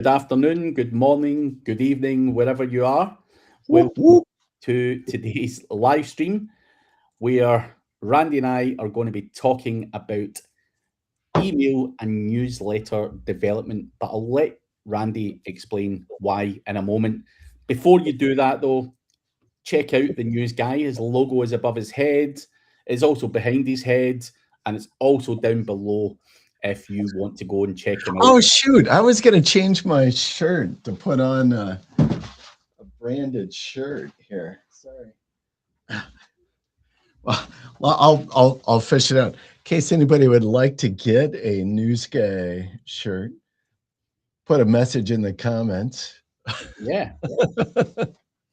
Good afternoon, good morning, good evening, wherever you are. Whoop, Welcome whoop. to today's live stream where Randy and I are going to be talking about email and newsletter development. But I'll let Randy explain why in a moment. Before you do that, though, check out the news guy. His logo is above his head, it's also behind his head, and it's also down below if you want to go and check him out. Oh shoot! I was gonna change my shirt to put on a branded shirt here. Sorry. Well, I'll fish it out. In case anybody would like to get a News Guy shirt, put a message in the comments. Yeah,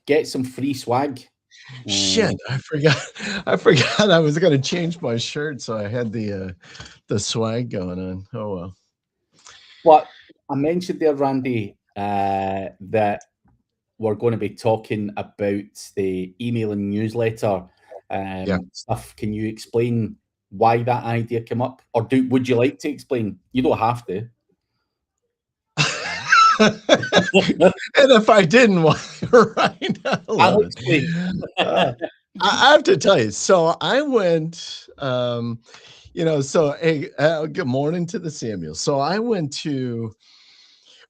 get some free swag. Shit, I forgot. I forgot I was gonna change my shirt, so I had the swag going on. Oh well. But I mentioned there, Randy, that we're going to be talking about the email and newsletter Yeah. stuff. Can you explain why that idea came up, or would you like to explain? You don't have to. And if I didn't, why right? I I'll love explain. it. I have to tell you. So I went, so hey, good morning to the Samuel. So I went to.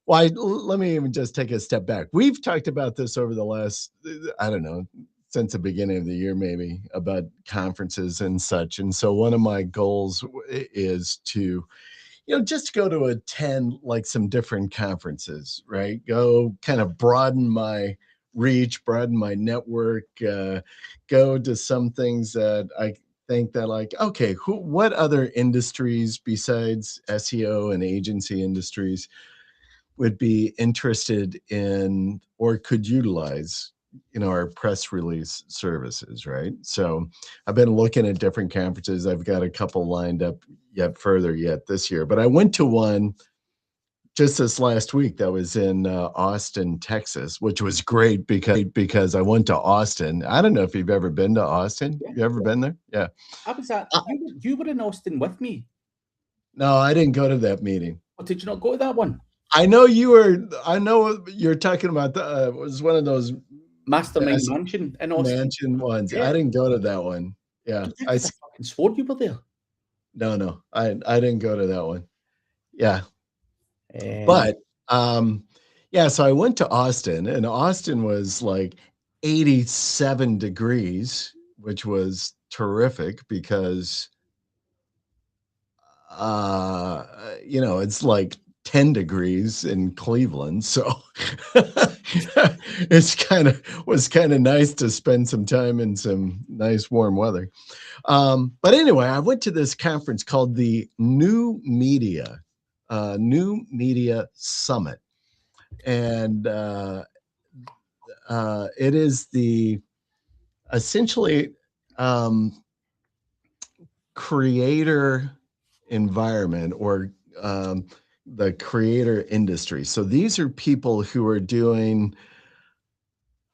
Let me even just take a step back. We've talked about this over the last, I don't know, since the beginning of the year, maybe about conferences and such. And so one of my goals is to just go to attend like some different conferences, right? Go kind of broaden my reach, broaden my network, go to some things that I think that like, okay, what other industries besides SEO and agency industries would be interested in or could utilize our press release services, right? So I've been looking at different conferences. I've got a couple lined up yet further yet this year, but I went to one just this last week that was in Austin, Texas, which was great because I went to Austin. I don't know if you've ever been to Austin. Yeah, You ever yeah. been there? Yeah. I was at Uh, you were in Austin with me. no, I didn't go to that meeting. Or did you not go to that one? I know you're talking about it was one of those Mastermind Mansion in Austin. mansion ones. Yeah. I didn't go to that one. Yeah, I could have fucking swore you were there. no, I didn't go to that one. Yeah, Um, but yeah. So I went to Austin, and Austin was like 87 degrees, which was terrific because it's like 10 degrees in Cleveland. So was kind of nice to spend some time in some nice warm weather. But anyway, I went to this conference called the New Media Summit. And it is the essentially creator environment or the creator industry. So these are people who are doing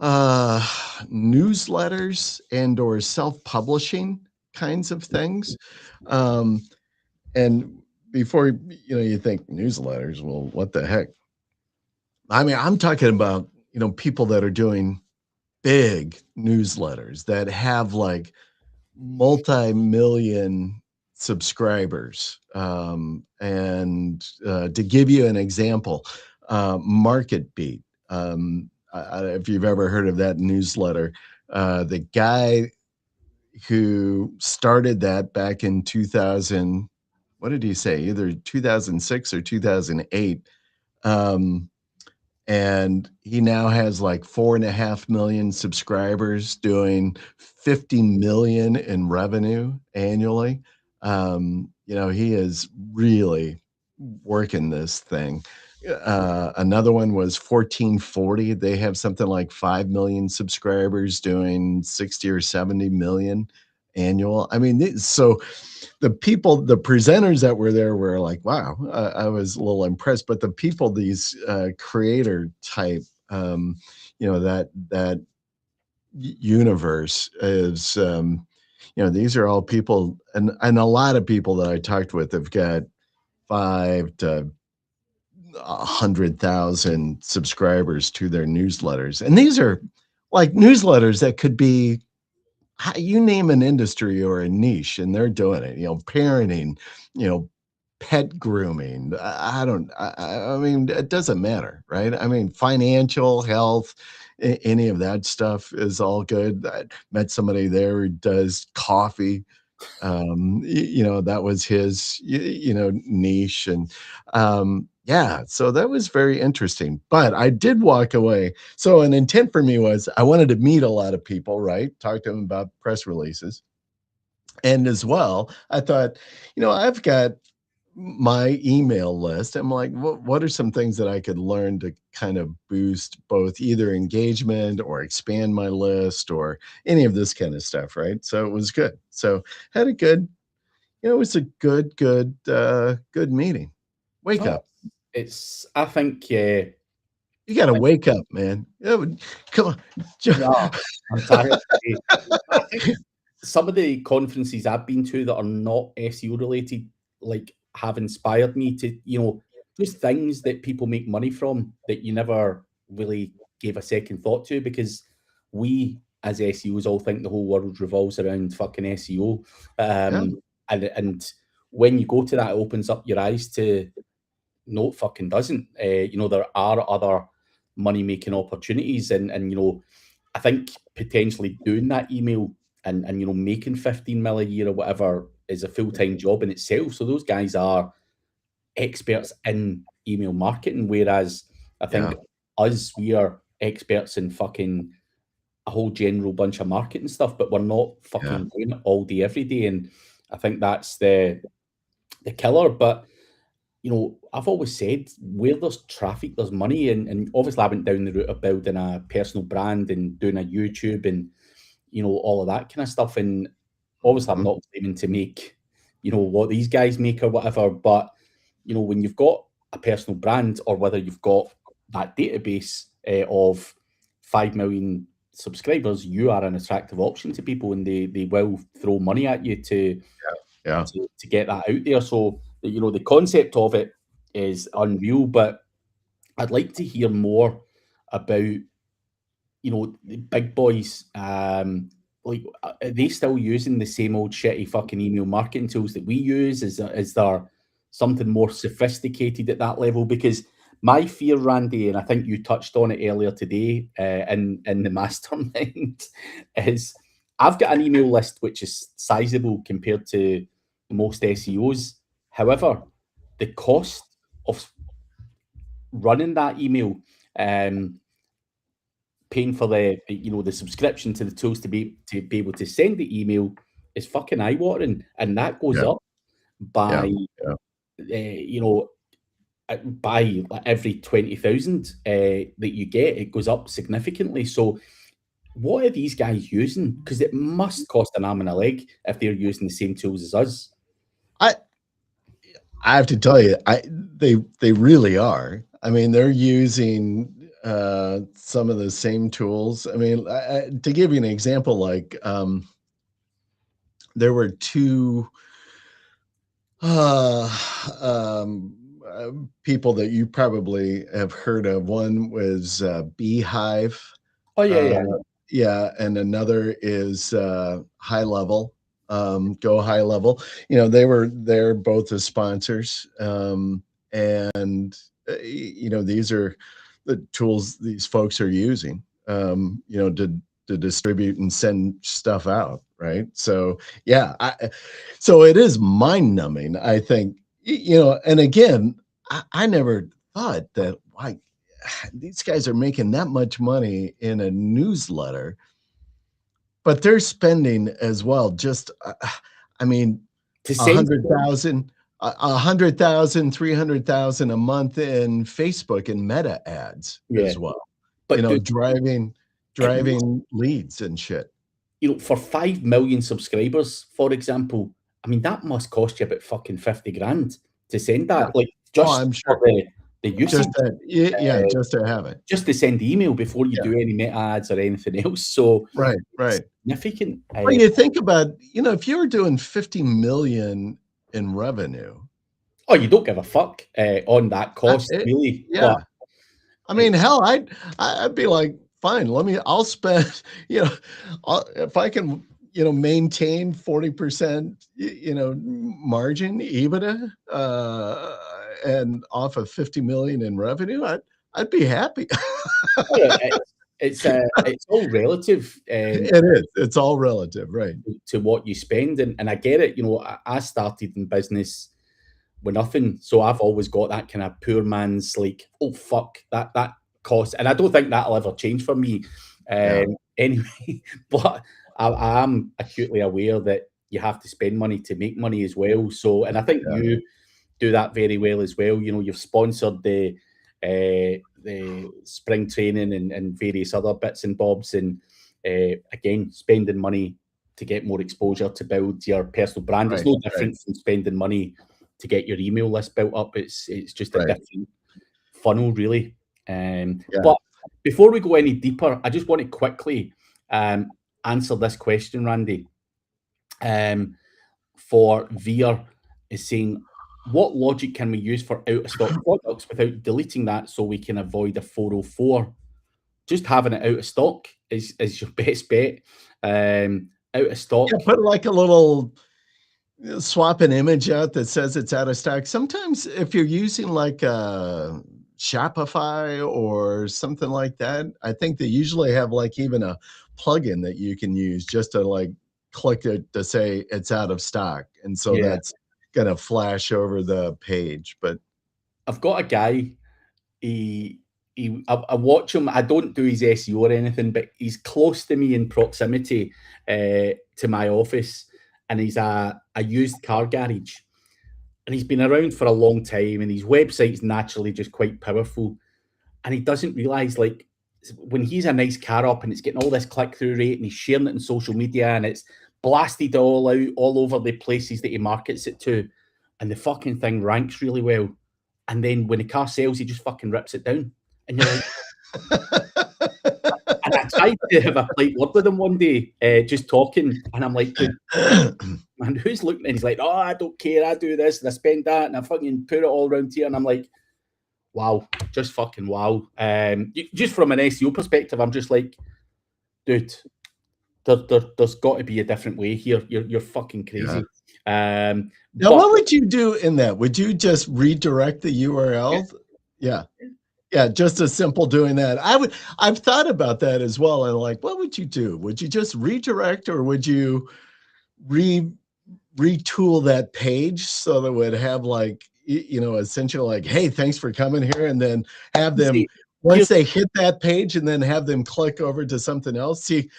newsletters and or self-publishing kinds of things. And before you think newsletters, well, what the heck? I mean, I'm talking about people that are doing big newsletters that have like multi-million subscribers. And to give you an example, Market Beat. If you've ever heard of that newsletter, the guy who started that back in 2000, what did he say? Either 2006 or 2008. And he now has like 4.5 million subscribers doing 50 million in revenue annually. He is really working this thing. Another one was 1440. They have something like 5 million subscribers doing 60 or 70 million annual. I mean, so the presenters that were there were like, wow, I was a little impressed. But the people, these creator type, that universe is, these are all people, and a lot of people that I talked with have got 5 to 100,000 subscribers to their newsletters. And these are like newsletters that could be, you name an industry or a niche, and they're doing it, parenting, pet grooming. I mean, it doesn't matter, right? I mean, financial, health, any of that stuff is all good. I met somebody there who does coffee. That was his, niche. And yeah, so that was very interesting. But I did walk away. So an intent for me was I wanted to meet a lot of people, right? Talk to them about press releases. And as well, I thought, I've got my email list. I'm like, what are some things that I could learn to kind of boost both either engagement or expand my list or any of this kind of stuff, right? So it was good. So had a good, it was a good meeting. Wake Oh, up. I think, You got to wake up, man. Come on. no, I'm tired today. I think some of the conferences I've been to that are not SEO related, like, have inspired me to, just things that people make money from that you never really gave a second thought to, because we as SEOs all think the whole world revolves around fucking SEO. Yeah, And when you go to that, it opens up your eyes to no, it fucking doesn't. There are other money making opportunities, and I think potentially doing that email and making 15 mil a year or whatever is a full time job in itself. So those guys are experts in email marketing, whereas I think yeah, we are experts in fucking a whole general bunch of marketing stuff, but we're not yeah, fucking doing it all day every day. And I think that's the killer. But I've always said where there's traffic, there's money. And obviously I went down the route of building a personal brand and doing a YouTube and, all of that kind of stuff. And obviously I'm mhm, not claiming to make, what these guys make or whatever. But, when you've got a personal brand, or whether you've got that database of 5 million subscribers, you are an attractive option to people, and they will throw money at you to yeah, to get that out there. So the concept of it is unreal, but I'd like to hear more about the big boys. Like, are they still using the same old shitty fucking email marketing tools that we use? Is there something more sophisticated at that level? Because my fear, Randy, and I think you touched on it earlier today in the mastermind, is I've got an email list which is sizable compared to most SEOs. However, the cost of running that email, um, paying for the subscription to the tools to be able to send the email is fucking eye watering, and that goes yeah, up yeah, by yeah. by every 20,000 that you get, it goes up significantly. So what are these guys using? Because it must cost an arm and a leg if they're using the same tools as us. I I have to tell you, they really are. I mean, they're using some of the same tools. I mean, to give you an example, like there were two uh, um, people that you probably have heard of. One was Beehive, Oh yeah, uh, yeah. yeah, and another is High Level. Go High Level. They're both the sponsors, and these are the tools these folks are using, to distribute and send stuff out, right? So yeah, so it is mind numbing. I think and again, I never thought that like these guys are making that much money in a newsletter, but they're spending as well. Just, I mean, To a send hundred thousand, 100,000, 300,000 a month in Facebook and Meta ads yeah, as well. but dude, Driving it must, leads and shit. for 5 million subscribers, for example, I mean, that must cost you about fucking 50 grand to send Yeah. that, like, Oh, just I'm for sure. the usage, Just that, yeah, uh, just to have it. just to send the email before you Yeah. do any meta ads or anything else. So Right. it's Right. significant. Well, you think about, if you were doing 50 million in revenue, Oh, you don't give a fuck on that cost, really. Yeah. But I mean, hell, I'd be like, fine, I'll spend, if I can, maintain 40%, margin EBITDA, and off of 50 million in revenue, I'd be happy. it's all relative. It is. It's all relative, right? To what you spend, and I get it. I started in business with nothing, so I've always got that kind of poor man's like, oh fuck, that cost, and I don't think that'll ever change for me. Yeah. Anyway, but I am acutely aware that you have to spend money to make money as well. So, and I think Yeah. you do that very well as well. You've sponsored the spring training and various other bits and bobs, and again, spending money to get more exposure to build your personal brand. It's Right. no Right. different from spending money to get your email list built up. It's just a Right. different funnel, really. Yeah. But before we go any deeper, I just want to quickly answer this question, Randy. For Veer is saying, what logic can we use for out of stock products without deleting that so we can avoid a 404? Just having it out of stock is your best bet. Out of stock. Yeah, put like a little swap an image out that says it's out of stock. Sometimes if you're using like Shopify or something like that, I think they usually have like even a plugin that you can use just to like click it to say it's out of stock. And so Yeah. that's going to flash over the page. But I've got a guy, I watch him. I don't do his SEO or anything, but he's close to me in proximity to my office, and he's a used car garage, and he's been around for a long time, and his website's naturally just quite powerful, and he doesn't realize, like, when he's a nice car up and it's getting all this click-through rate and he's sharing it on social media and it's blasted all out all over the places that he markets it to, and the fucking thing ranks really well, and then when the car sells, he just fucking rips it down. And you're like, and I tried to have a polite word with him one day, just talking, and I'm like, dude, man, who's looking? And he's like, oh, I don't care, I do this and I spend that and I fucking put it all around here. And I'm like, wow, just fucking wow. Just from an SEO perspective, I'm just like, dude, there's got to be a different way here. You're fucking crazy. Yeah. Now, what would you do in that? Would you just redirect the URL? Yeah. Yeah, just as simple doing that. I've thought about that as well. And like, what would you do? Would you just redirect, or would you retool that page so that it would have like, essentially like, hey, thanks for coming here, and then have them once they hit that page and then have them click over to something else. See,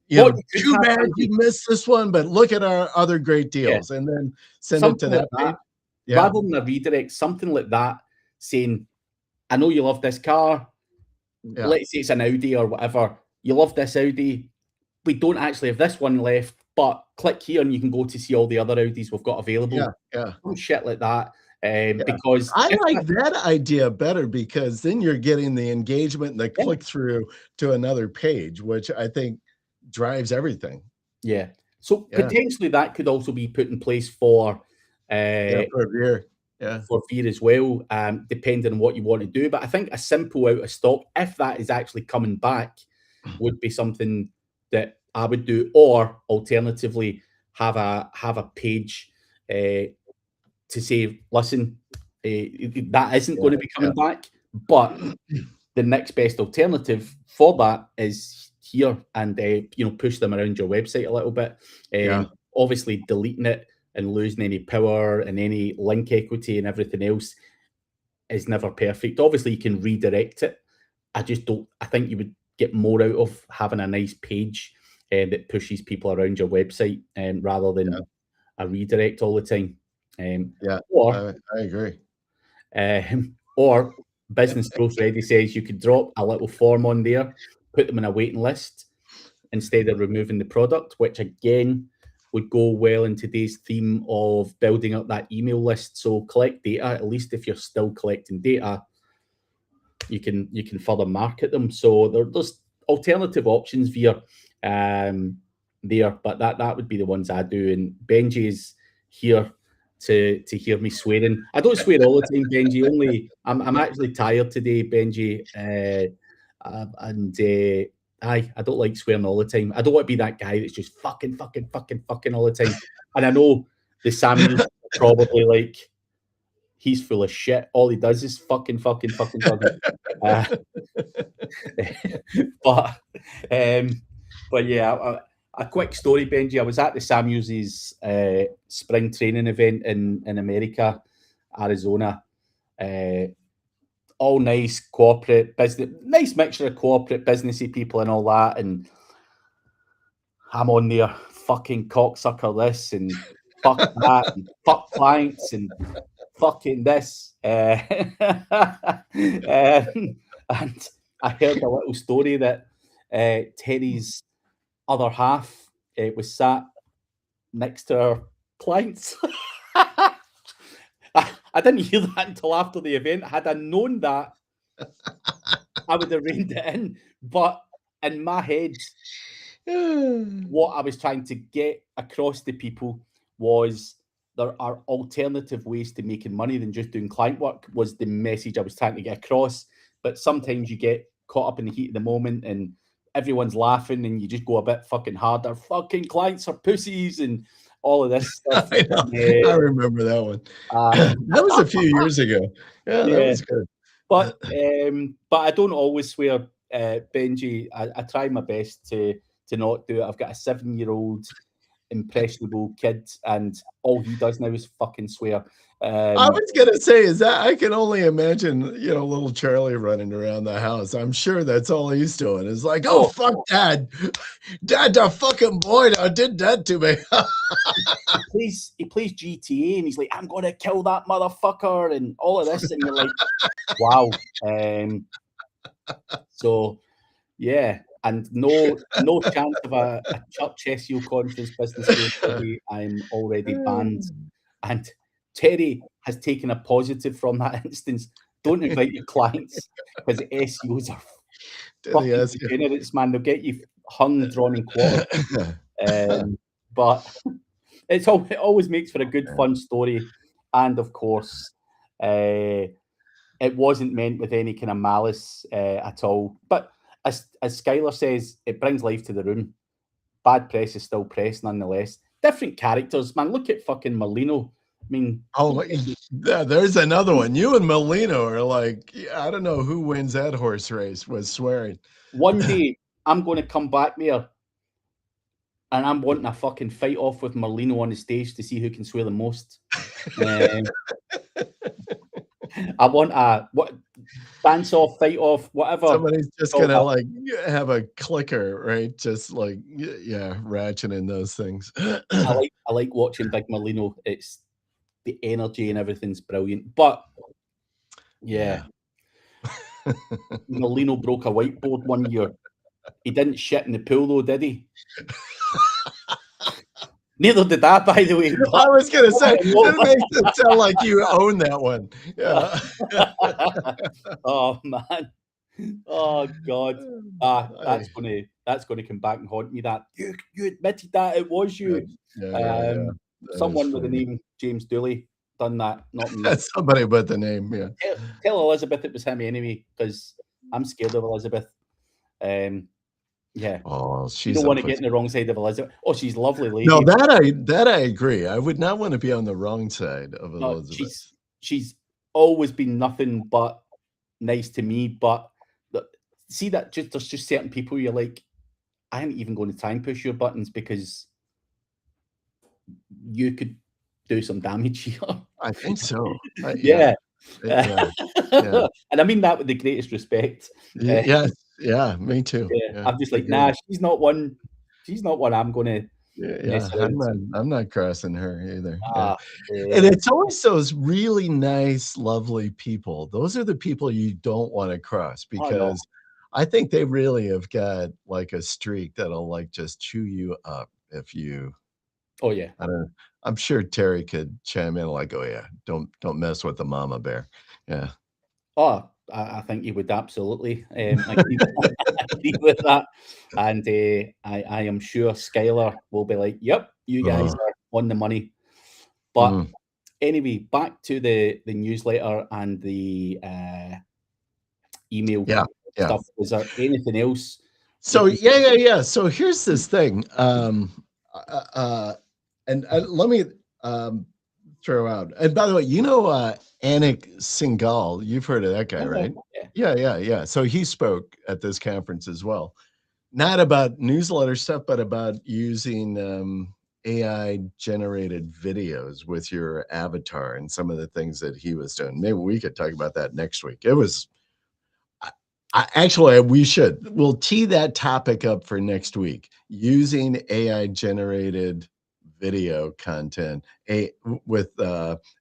too bad you missed this one, but look at our other great deals, and then send it to that page. Yeah. Rather than a redirect, something like that, saying, I know you love this car. Yeah. Let's say it's an Audi or whatever. You love this Audi. We don't actually have this one left, but click here and you can go to see all the other Audis we've got available. Yeah. Shit like that. Because I like that idea better, because then you're getting the engagement and the click through to another page, which I think drives everything. Yeah. So potentially that could also be put in place for Veer. For Veer as well, depending on what you want to do. But I think a simple out of stock, if that is actually coming back, would be something that I would do. Or alternatively, have a page to say, listen, that isn't going to be coming back, but the next best alternative for that is here, and push them around your website a little bit. Obviously, deleting it and losing any power and any link equity and everything else is never perfect. Obviously, you can redirect it. I think you would get more out of having a nice page that pushes people around your website rather than a redirect all the time. Or I agree. Or Business Growth Ready says you could drop a little form on there, put them in a waiting list instead of removing the product, which again would go well in today's theme of building up that email list. So collect data. At least if you're still collecting data, you can further market them. So there's alternative options via there, but that would be the ones I do. And Benji's here to hear me swearing. I don't swear all the time, Benji. Only I'm actually tired today, Benji. I don't like swearing all the time. I don't want to be that guy that's just fucking all the time. And I know the Samuels probably like, he's full of shit. All he does is fucking. But yeah, a quick story, Benji. I was at the Samuels' spring training event in America, Arizona. All nice corporate business, nice mixture of corporate businessy people and all that. And I'm on there, fucking cocksucker this and fuck that and fuck clients and fucking this. And I heard a little story that Terry's other half was sat next to her clients. I didn't hear that until after the event. Had I known that, I would have reined it in. But in my head, what I was trying to get across to people was there are alternative ways to making money than just doing client work, was the message I was trying to get across. But sometimes you get caught up in the heat of the moment and everyone's laughing and you just go a bit fucking harder. Fucking clients are pussies and all of this stuff. I remember that one. That was a few years ago. Yeah, that was good. But I don't always swear, Benji. I try my best to not do it. I've got a 7-year-old impressionable kid, and all he does now is fucking swear. I was gonna say, is that I can only imagine, little Charlie running around the house. I'm sure that's all he's doing. Is like, oh fuck, Dad, the fucking boy did that to me. He plays GTA, and he's like, I'm gonna kill that motherfucker, and all of this, and you're like, wow. So yeah. And no chance of a Church SEO conference business today. I'm already banned. And Terry has taken a positive from that instance. Don't invite your clients because SEOs are fucking degenerates, man. They'll get you hung, drawn, and quartered. But it always makes for a good, fun story. And of course, it wasn't meant with any kind of malice at all. But as Skylar says, it brings life to the room. Bad press is still press, nonetheless. Different characters, man. Look at fucking Molino. I mean, there's another one. You and Molino are like, I don't know who wins that horse race with swearing. One day, I'm going to come back there, and I'm wanting a fucking fight off with Molino on the stage to see who can swear the most. I want a dance off, fight off, whatever. Somebody's just gonna like have a clicker, right? Just like ratcheting those things. I like watching Big Molino. It's the energy and everything's brilliant. But yeah. Molino broke a whiteboard one year. He didn't shit in the pool though, did he? Neither did I, by the way. I was going to say, it makes it sound like you own that one. Yeah. Oh, man. Oh, God. That's going to come back and haunt me. That you admitted that it was you. Someone with the name James Dooley done that, not me. That's somebody but the name, yeah. Tell Elizabeth it was him anyway, because I'm scared of Elizabeth. Yeah. Oh, you don't want to get in the wrong side of Elizabeth. Oh, she's lovely lady. No, that I agree. I would not want to be on the wrong side of Elizabeth. She's always been nothing but nice to me. But see that there's just certain people you're like, I ain't even going to try and push your buttons because you could do some damage here. I think so. Yeah. And I mean that with the greatest respect. Yeah, me too. Yeah, I'm just like, nah, she's not one I'm gonna I'm not crossing her either. And it's always those really nice, lovely people. Those are the people you don't want to cross because I think they really have got like a streak that'll like just chew you up if you I don't know. I'm sure Terry could chime in like, oh yeah, don't mess with the mama bear. Yeah. Oh, I think you would absolutely agree with that. And I am sure Skylar will be like, yep, you guys are on the money. But Anyway, back to the newsletter and the email Yeah, yeah. stuff. Was there anything else? So yeah. So here's this thing. And let me throw out. And by the way, Anik Singhal. You've heard of that guy, right? Yeah. So he spoke at this conference as well. Not about newsletter stuff, but about using AI generated videos with your avatar and some of the things that he was doing. Maybe we could talk about that next week. It was actually, we'll tee that topic up for next week, using AI generated video content with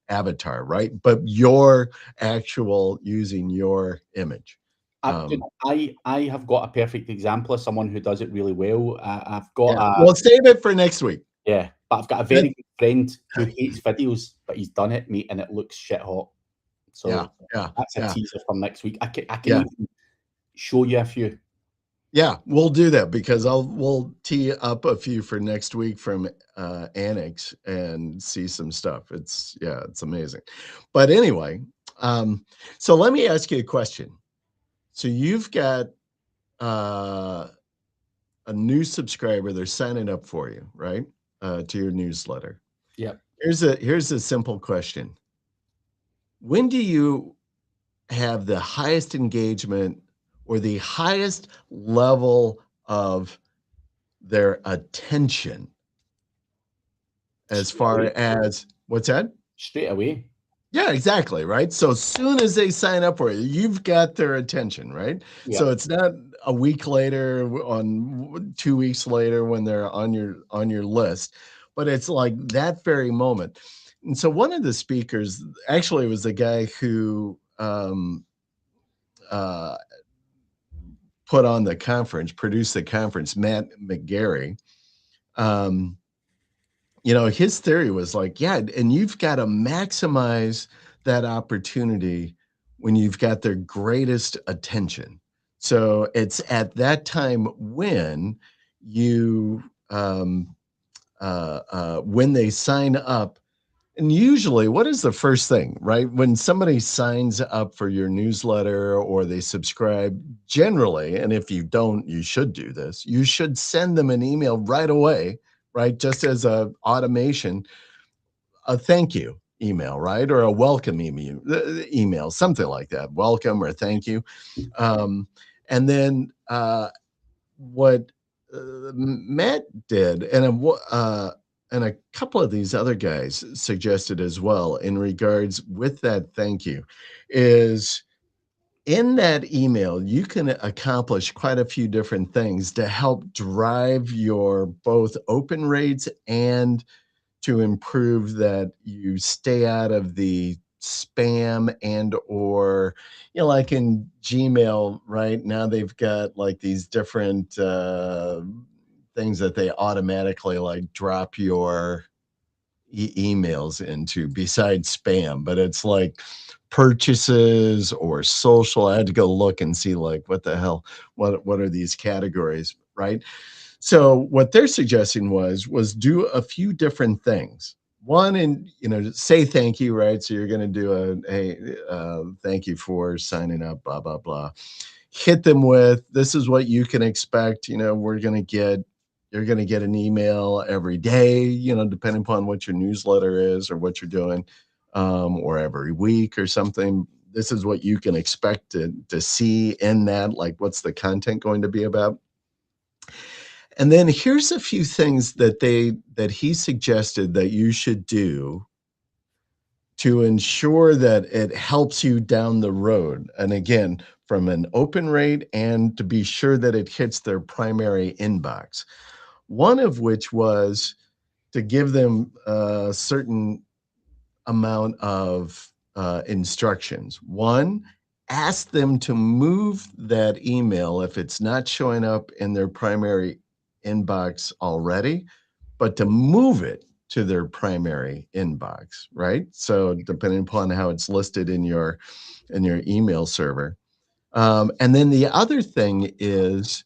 avatar, right? But your actual using your image. I have got a perfect example of someone who does it really well. I've got we'll save it for next week. Yeah, but I've got a very good friend who hates videos, but he's done it, mate, and it looks shit hot. So that's a teaser for next week. I can even show you a few. Yeah, we'll do that because we'll tee up a few for next week from Annex and see some stuff. It's amazing. But anyway, so let me ask you a question. So you've got a new subscriber, they're signing up for you, right? To your newsletter. Yeah. Here's a simple question. When do you have the highest engagement or the highest level of their attention as far as what's that? Straight away. Yeah, exactly. Right. So as soon as they sign up for you, you've got their attention, right? Yeah. So it's not a week later, on 2 weeks later when they're on your list, but it's like that very moment. And so one of the speakers actually was the guy who put on the conference, produced the conference, Matt McGarry. His theory was like, and you've got to maximize that opportunity when you've got their greatest attention. So it's at that time when you when they sign up. And usually, what is the first thing, right? When somebody signs up for your newsletter or they subscribe, generally, and if you don't, you should do this, you should send them an email right away, right? Just as a automation, a thank you email, right? Or a welcome email, something like that, welcome or thank you. And then what Matt did, and a couple of these other guys suggested as well in regards with that thank you, is in that email, you can accomplish quite a few different things to help drive your both open rates and to improve that you stay out of the spam and or like in Gmail right now they've got like these different things that they automatically like drop your emails into besides spam, but it's like purchases or social. I had to go look and see like what the hell, what are these categories, right? So what they're suggesting was do a few different things. One, and say thank you, right? So you're going to do thank you for signing up, blah blah blah. Hit them with, this is what you can expect. You're going to get an email every day, depending upon what your newsletter is or what you're doing, or every week or something. This is what you can expect to see in that, like what's the content going to be about. And then here's a few things that he suggested that you should do to ensure that it helps you down the road. And again, from an open rate and to be sure that it hits their primary inbox. One of which was to give them a certain amount of instructions. One, ask them to move that email if it's not showing up in their primary inbox already, but to move it to their primary inbox, right? So depending upon how it's listed in your email server. And then the other thing is,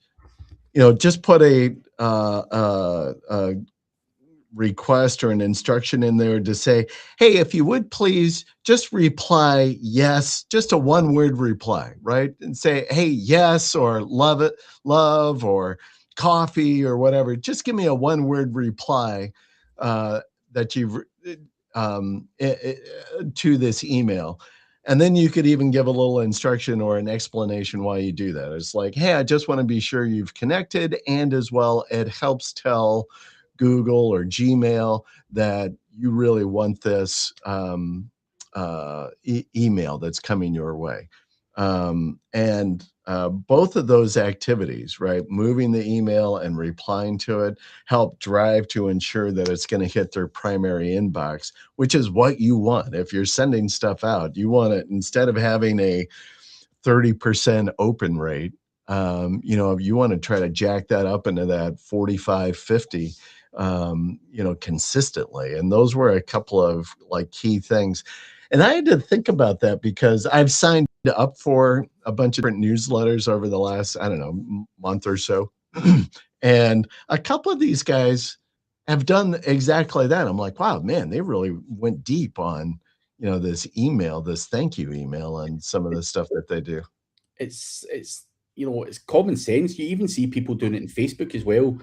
just put a request or an instruction in there to say, hey, if you would please just reply yes, just a one-word reply, right? And say, hey, yes, or love it, love, or coffee, or whatever. Just give me a one-word reply that you've to this email. And then you could even give a little instruction or an explanation why you do that. It's like, hey, I just want to be sure you've connected. And as well, it helps tell Google or Gmail that you really want this email that's coming your way. And both of those activities, right, moving the email and replying to it, help drive to ensure that it's going to hit their primary inbox, which is what you want. If you're sending stuff out, you want it, instead of having a 30% open rate, you want to try to jack that up into that 45, 50, consistently. And those were a couple of like key things. And I had to think about that because I've signed up for a bunch of different newsletters over the last, I don't know, month or so. And a couple of these guys have done exactly that. I'm like, wow, man, they really went deep on, this email, this thank you email, and some of the stuff that they do. It's it's common sense. You even see people doing it in Facebook as well.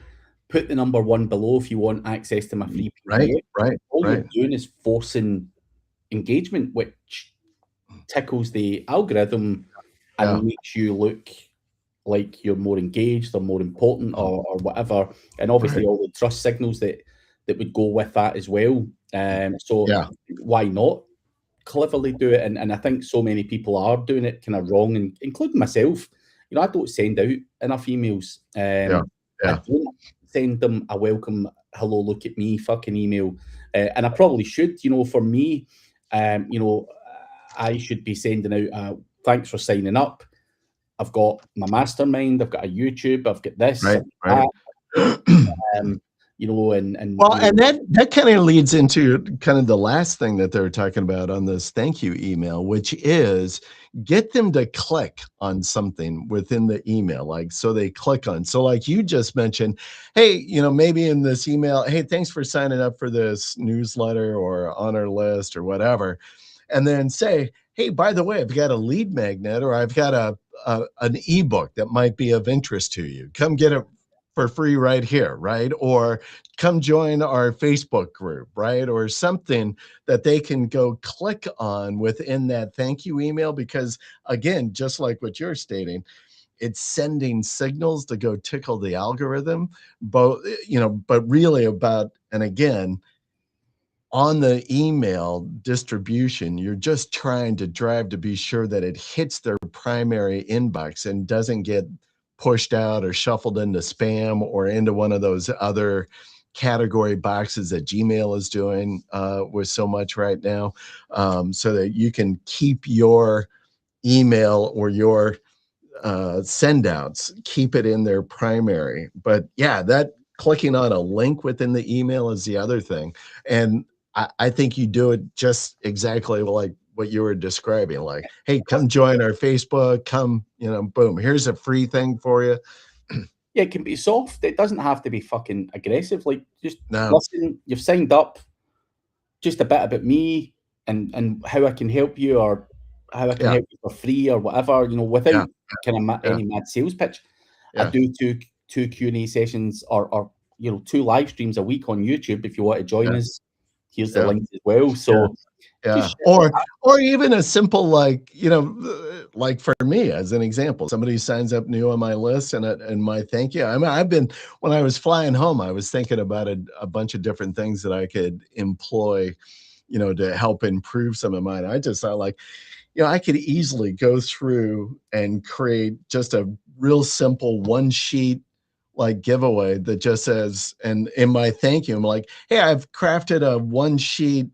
Put the number 1 below if you want access to my free Right, PDF. right, All right. you're doing is forcing engagement, which tickles the algorithm and Yeah. makes you look like you're more engaged or more important or whatever. And obviously Right. all the trust signals that would go with that as well. So Yeah. why not cleverly do it? And I think so many people are doing it kind of wrong, and including myself. I don't send out enough emails. Yeah. I Yeah. don't send them a welcome, hello, look at me fucking email. And I probably should. For me, I should be sending out thanks for signing up. I've got my mastermind, I've got a YouTube, I've got this, Right. that, Right. um, and Well, and that kind of leads into kind of the last thing that they're talking about on this thank you email, which is get them to click on something within the email, like so they click on. So, like you just mentioned, hey, maybe in this email, hey, thanks for signing up for this newsletter or on our list or whatever, and then say, hey, by the way, I've got a lead magnet or I've got an ebook that might be of interest to you. Come get it for free right here, right? Or come join our Facebook group, right? Or something that they can go click on within that thank you email. Because again, just like what you're stating, it's sending signals to go tickle the algorithm, but really about, and again, on the email distribution, you're just trying to drive to be sure that it hits their primary inbox and doesn't get pushed out or shuffled into spam or into one of those other category boxes that Gmail is doing with so much right now, so that you can keep your email or your send outs, keep it in their primary. But yeah, that clicking on a link within the email is the other thing. And I think you do it just exactly like what you were describing. Like, hey, come join our Facebook, come, boom, here's a free thing for you. yeah, it can be soft. It doesn't have to be fucking aggressive. Like, just No, listen, you've signed up, just a bit about me and how I can help you, or how I can yeah, help you for free or whatever, without yeah, kind of yeah, any mad sales pitch. I yeah, do two Q&A sessions, or 2 live streams a week on YouTube. If you want to join yeah, us, here's the yeah, link as well. yeah. So Yeah. just share it. Or even a simple, like, like for me, as an example, somebody signs up new on my list and my thank you. I mean, when I was flying home, I was thinking about a bunch of different things that I could employ, to help improve some of mine. I just thought, like, I could easily go through and create just a real simple one sheet like giveaway that just says, and in my thank you, I'm like, hey, I've crafted a one sheet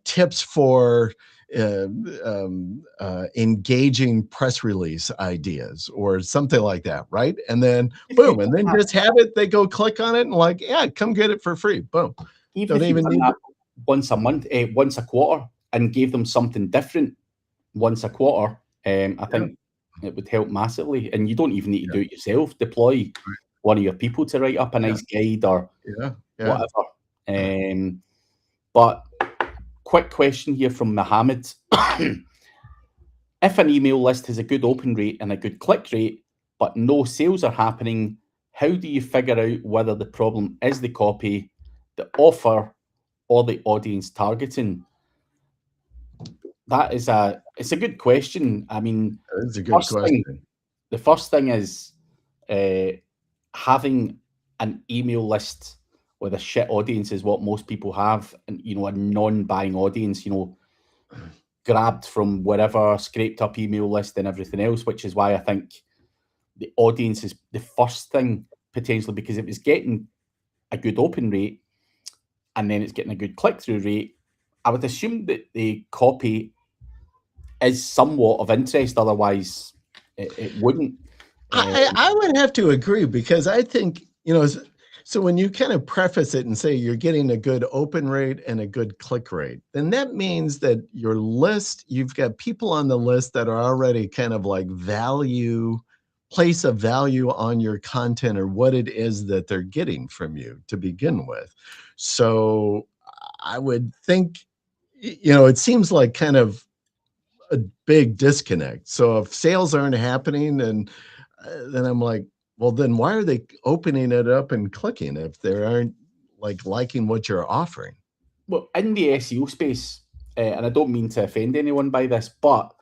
tips for engaging press release ideas or something like that, right? And then If you've boom, and done then that, just have it. They go click on it and like, yeah, come get it for free. Boom. even Don't if you've even done need. that once a month, once a quarter, and gave them something different once a quarter, I Yeah, think it would help massively. And you don't even need to do it yourself. Deploy one of your people to write up a nice guide or Yeah. whatever. But quick question here from Mohammed. If an email list has a good open rate and a good click rate, but no sales are happening, how do you figure out whether the problem is the copy, the offer, or the audience targeting? It's a good question. I mean, That's a good question. The first thing is having an email list with a shit audience is what most people have, and a non-buying audience, grabbed from wherever, scraped up email list and everything else, which is why I think the audience is the first thing potentially, because if it's getting a good open rate and then it's getting a good click-through rate, I would assume that the copy is somewhat of interest, otherwise it wouldn't. I would have to agree, because I think, so when you kind of preface it and say you're getting a good open rate and a good click rate, then that means that your list, you've got people on the list that are already kind of like place a value on your content or what it is that they're getting from you to begin with. So I would think, it seems like kind of a big disconnect. So if sales aren't happening, and then I'm like, well, then why are they opening it up and clicking if they aren't liking what you're offering? Well, in the SEO space, and I don't mean to offend anyone by this, but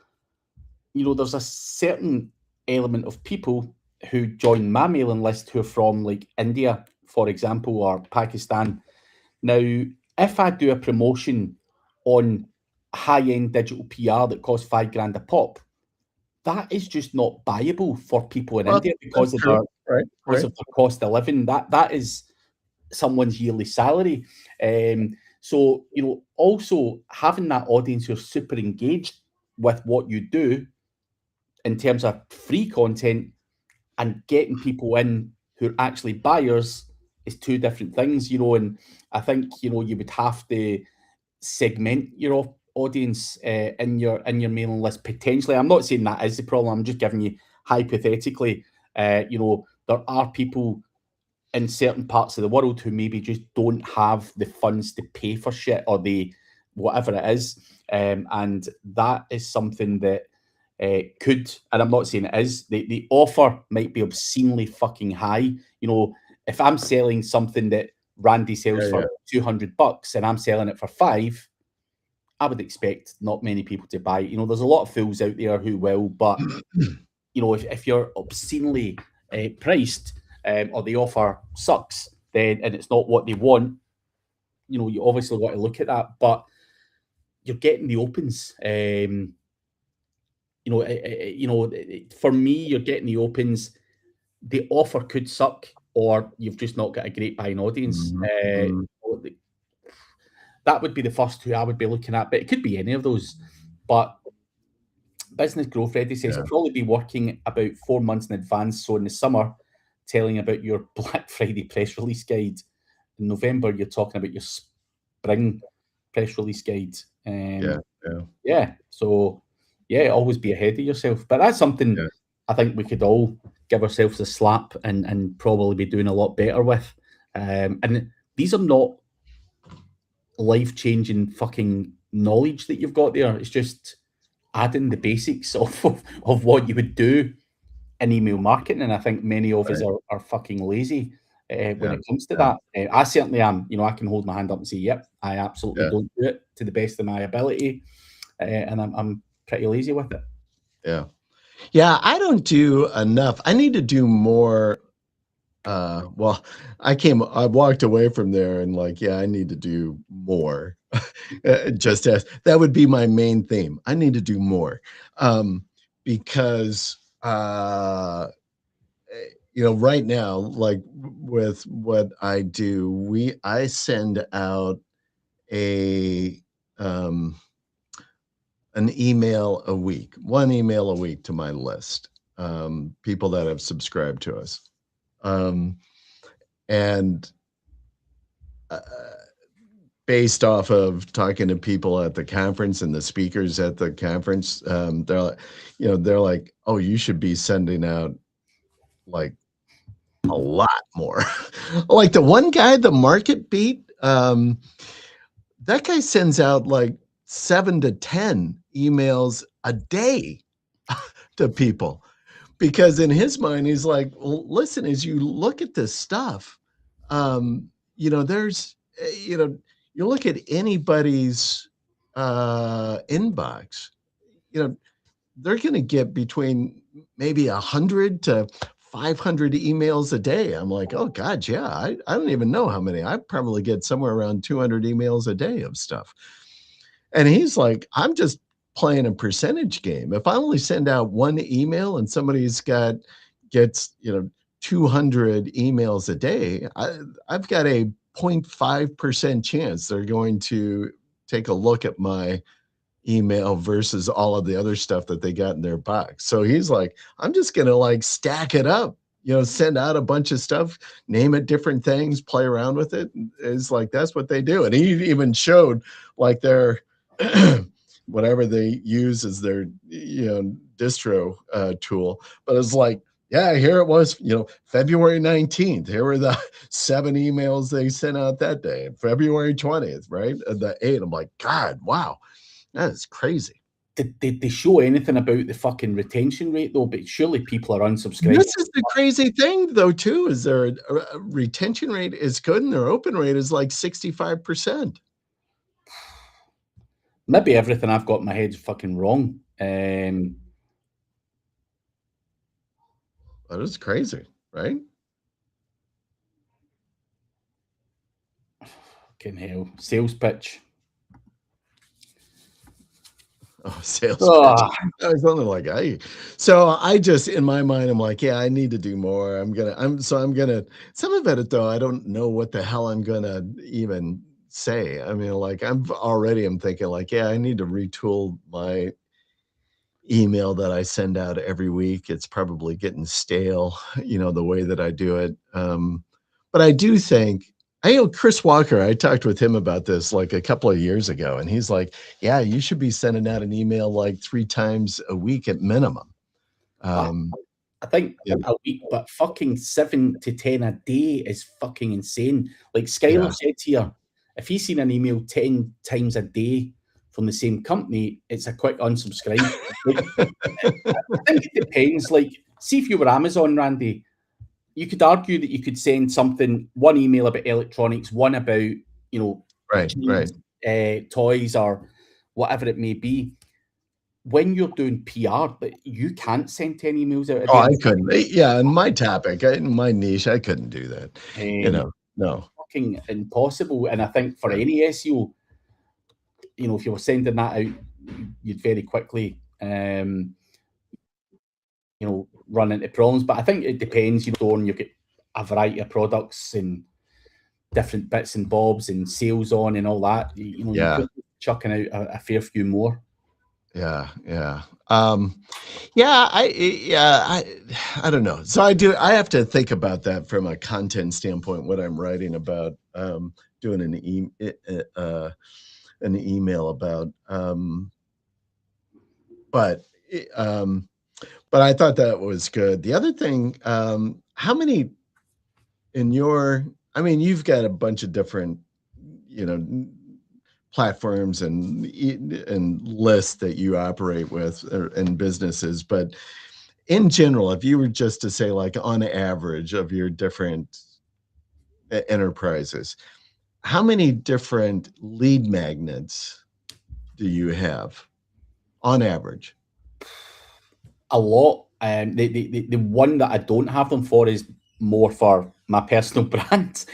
there's a certain element of people who join my mailing list who are from like India, for example, or Pakistan. Now, if I do a promotion on high-end digital PR that costs $5,000 a pop, that is just not buyable for people in India because of their cost of living. That is someone's yearly salary. So, also having that audience who's super engaged with what you do in terms of free content and getting people in who are actually buyers is two different things, and I think, you would have to segment your audience in your mailing list potentially. I'm not saying that is the problem. I'm just giving you hypothetically, there are people in certain parts of the world who maybe just don't have the funds to pay for shit or the whatever it is, and that is something that could, and I'm not saying it is, the offer might be obscenely fucking high. If I'm selling something that Randy sells for $200 and I'm selling it for $5, I would expect not many people to buy it. There's a lot of fools out there who will, but if you're obscenely priced, or the offer sucks, then and it's not what they want, you obviously got to look at that. But you're getting the opens. For me, you're getting the opens. The offer could suck, or you've just not got a great buying audience. That would be the first two I would be looking at, but it could be any of those. But Business Growth Ready says I'll probably be working about 4 months in advance. So in the summer, telling about your Black Friday press release guide. In November, you're talking about your spring press release guide. So always be ahead of yourself. But that's something I think we could all give ourselves a slap and probably be doing a lot better with. And these are not life-changing fucking knowledge that you've got there. It's just adding the basics of what you would do in email marketing. And I think many of us are fucking lazy when it comes to that. I certainly am. I can hold my hand up and say, yep, I absolutely don't do it to the best of my ability. And I'm pretty lazy with it. Yeah, I don't do enough. I need to do more. Well, I walked away from there and I need to do more. Just as that would be my main theme. I need to do more. Because right now, like with what I do, I send out an email a week, one email a week to my list, people that have subscribed to us. And based off of talking to people at the conference and the speakers at the conference, they're like, oh, you should be sending out like a lot more. Like the one guy, the Market Beat, that guy sends out like 7 to 10 emails a day to people, because in his mind, he's like, well, listen, as you look at this stuff, there's, you look at anybody's inbox, they're going to get between maybe 100 to 500 emails a day. I'm like, oh God, yeah, I don't even know how many. I probably get somewhere around 200 emails a day of stuff. And he's like, I'm just playing a percentage game. If I only send out one email and somebody's gets 200 emails a day, I've got a 0.5% chance they're going to take a look at my email versus all of the other stuff that they got in their box. So he's like, I'm just gonna like stack it up, send out a bunch of stuff, name it different things, play around with it. It's like that's what they do. And he even showed like their whatever they use as their distro tool, but it's like, yeah, here it was, February 19th. Here were the 7 emails they sent out that day. February 20th, right? The 8. I'm like, God, wow. That is crazy. Did they show anything about the fucking retention rate though? But surely people are unsubscribing. This is the crazy thing though, too, is their retention rate is good and their open rate is like 65%. Maybe everything I've got in my head is fucking wrong. That is crazy, right? Fucking hell. Sales pitch. Oh, sales pitch. I was only like, so I just, in my mind, I'm like, yeah, I need to do more. I'm gonna, some of it though, I don't know what the hell I'm gonna even say. I mean, like I'm thinking like, yeah, I need to retool my email that I send out every week. It's probably getting stale, the way that I do it. But I do think, I know Chris Walker, I talked with him about this like a couple of years ago, and he's like, yeah, you should be sending out an email like 3 times a week at minimum. I think a week, but fucking 7 to 10 a day is fucking insane. Like Skylar said here, if he's seen an email 10 times a day from the same company, it's a quick unsubscribe. I think it depends. Like, see if you were Amazon, Randy, you could argue that you could send one email about electronics, one about, toys or whatever it may be. When you're doing PR, but you can't send 10 emails out a day. Oh, I couldn't. Yeah, in my topic, in my niche, I couldn't do that. No. Fucking impossible. And I think for any SEO, if you were sending that out, you'd very quickly, run into problems. But I think it depends. You get a variety of products and different bits and bobs and sales on and all that. You're chucking out a fair few more. Yeah. I don't know. So I have to think about that from a content standpoint, what I'm writing about, doing an email about, but I thought that was good. The other thing, how many you've got a bunch of different, platforms and lists that you operate with and businesses, but in general, if you were just to say like on average of your different enterprises, how many different lead magnets do you have on average? A lot. The one that I don't have them for is more for my personal brand.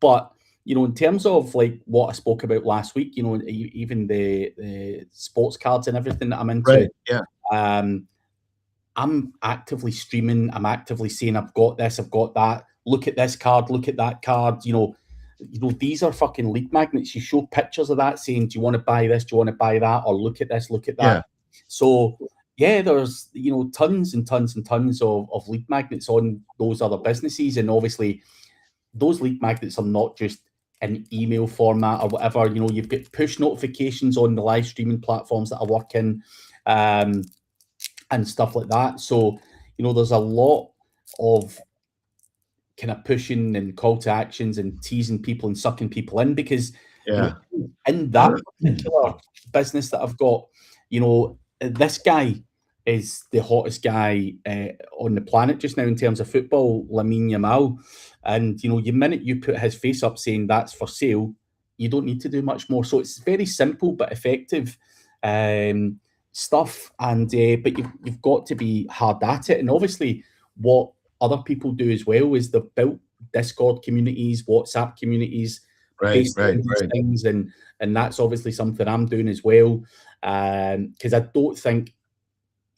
But in terms of like what I spoke about last week, even the sports cards and everything that I'm into, right? Yeah. I'm actively streaming. I'm actively saying, I've got this, I've got that. Look at this card. Look at that card. These are fucking lead magnets. You show pictures of that, saying, "Do you want to buy this? Do you want to buy that? Or look at this, look at that." Yeah. So yeah, there's tons and tons and tons of lead magnets on those other businesses, and obviously those lead magnets are not just in email format or whatever. You've got push notifications on the live streaming platforms that I work in, and stuff like that. So there's a lot of kind of pushing and call to actions and teasing people and sucking people in, because Yeah. in that particular business that I've got, this guy is the hottest guy on the planet just now in terms of football, Lamine Yamal. And the minute you put his face up saying that's for sale, you don't need to do much more. So it's very simple but effective stuff. And but you've got to be hard at it. And obviously, what other people do as well is they've built Discord communities, WhatsApp communities, Right, based right, on these right. things, and that's obviously something I'm doing as well. Because I don't think,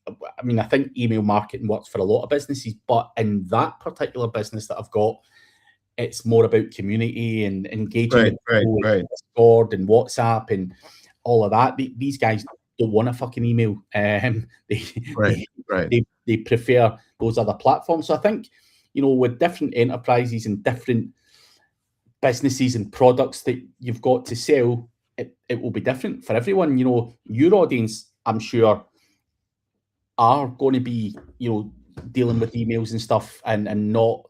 I mean, I think email marketing works for a lot of businesses, but in that particular business that I've got, it's more about community and engaging Right, with right, people right. in Discord and WhatsApp and all of that. These guys don't want a fucking email. They, Right, right. they prefer those other platforms. So I think, with different enterprises and different businesses and products that you've got to sell, it will be different for everyone. Your audience, I'm sure, are going to be, dealing with emails and stuff, and not,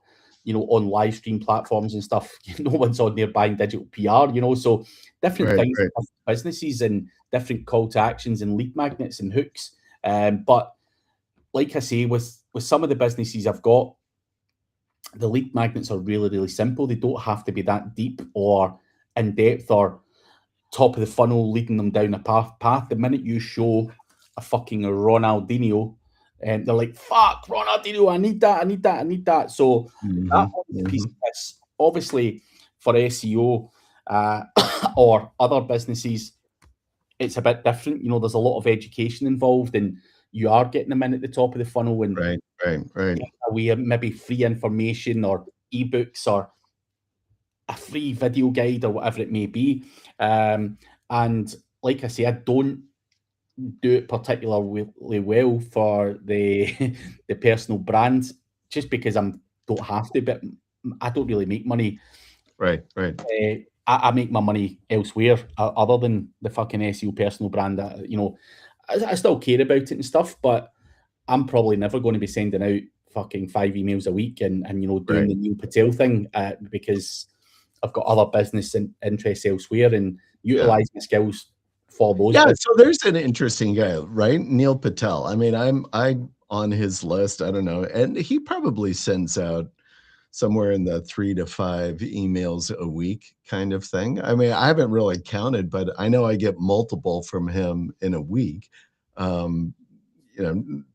on live stream platforms and stuff. No one's on there buying digital PR, so different Right, things right. for businesses and different call to actions and lead magnets and hooks. But like I say, with some of the businesses I've got, the lead magnets are really, really simple. They don't have to be that deep or in depth or top of the funnel leading them down a path. The minute you show a fucking Ronaldinho, and they're like, fuck, Ronaldinho, I need that, I need that, I need that. So that Mhm, one's a piece mhm. of this. Obviously, for SEO or other businesses, it's a bit different. There's a lot of education involved, and you are getting them in at the top of the funnel and Right, right, right. giving away maybe free information or ebooks or a free video guide or whatever it may be. And like I say, I don't do it particularly well for the the personal brands, just because don't have to. But I don't really make money. Right, right. I make my money elsewhere, other than the fucking SEO personal brand. I still care about it and stuff, but I'm probably never going to be sending out fucking 5 emails a week and doing Right. the Neil Patel thing, because I've got other business interests elsewhere, and Yeah. utilize my skills for those Yeah, business. so there's an interesting guy, right? Neil Patel. I mean, I'm on his list, I don't know, and he probably sends out somewhere in the 3 to 5 emails a week kind of thing. I mean, I haven't really counted, but I know I get multiple from him in a week. Um,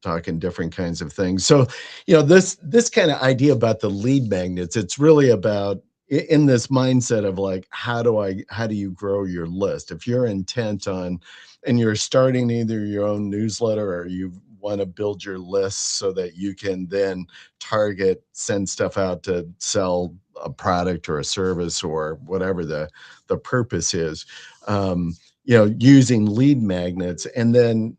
talking different kinds of things. So, this kind of idea about the lead magnets, it's really about in this mindset of like, how do you grow your list? If you're intent on, and you're starting either your own newsletter or you want to build your lists so that you can then send stuff out to sell a product or a service or whatever the purpose is, using lead magnets and then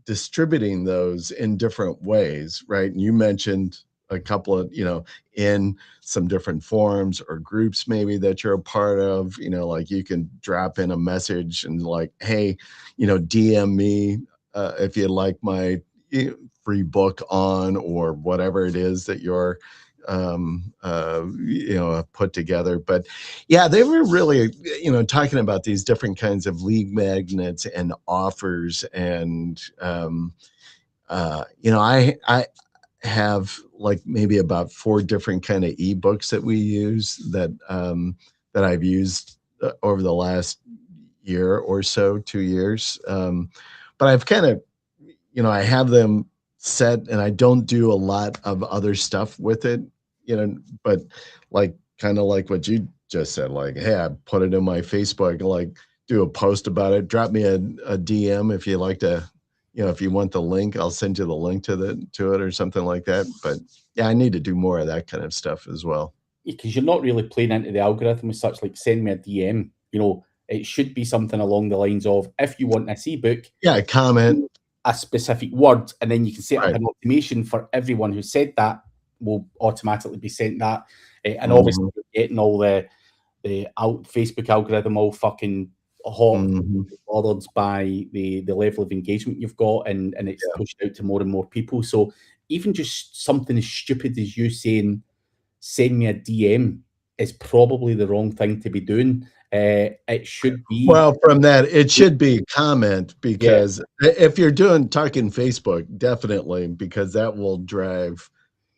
distributing those in different ways, right? And you mentioned a couple of, in some different forums or groups maybe that you're a part of, like you can drop in a message and like, hey, DM me if you like my free book on, or whatever it is that you're put together. But yeah, they were really, talking about these different kinds of lead magnets and offers. And I have like maybe about 4 different kind of ebooks that we use that I've used over the last year or so, 2 years. But I've kind of, I have them set and I don't do a lot of other stuff with it, but like kind of like what you just said, like, hey, I put it in my Facebook, like do a post about it, drop me a DM if you like to, if you want the link, I'll send you the link to it or something like that. But yeah, I need to do more of that kind of stuff as well. Because you're not really playing into the algorithm as such, like send me a DM. It should be something along the lines of, if you want this ebook, Yeah, comment. a specific word, and then you can set up Right. an automation for everyone who said that will automatically be sent that. And obviously, Mhm. you're getting all the Facebook algorithm all fucking hot, Mhm. bothered by the level of engagement you've got, and it's Yeah. pushed out to more and more people. So even just something as stupid as you saying, send me a DM is probably the wrong thing to be doing. It should be, Well, from that, it should be comment, yeah, because if you're talking Facebook, definitely, because that will drive,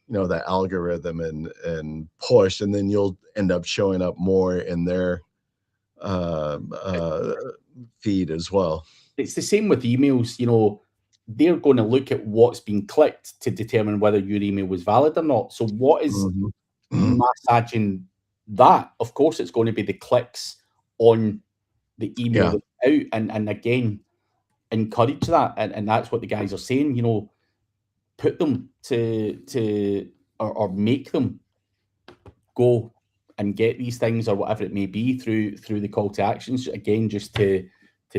the algorithm and push, and then you'll end up showing up more in their uh, uh, feed as well. it's the same with emails. They're going to look at what's been clicked to determine whether your email was valid or not. So what is Mhm. massaging that? Of course, it's going to be the clicks on the email Yeah, that's out, and again, encourage that, and that's what the guys are saying. Put them or make them go and get these things or whatever it may be through the call to actions, again, just to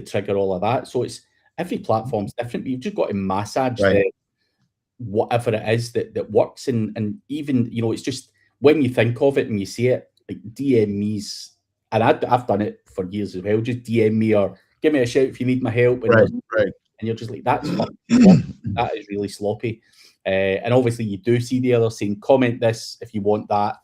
trigger all of that. So it's every platform's different, but you've just got to massage right. the whatever it is that works, and even it's just when you think of it and you see it, like DM me's, and I've done it for years as well. Just DM me or give me a shout if you need my help, and Right, right. you're just like, that's fucking sloppy. That is really sloppy. And obviously you do see the other saying, comment this if you want that,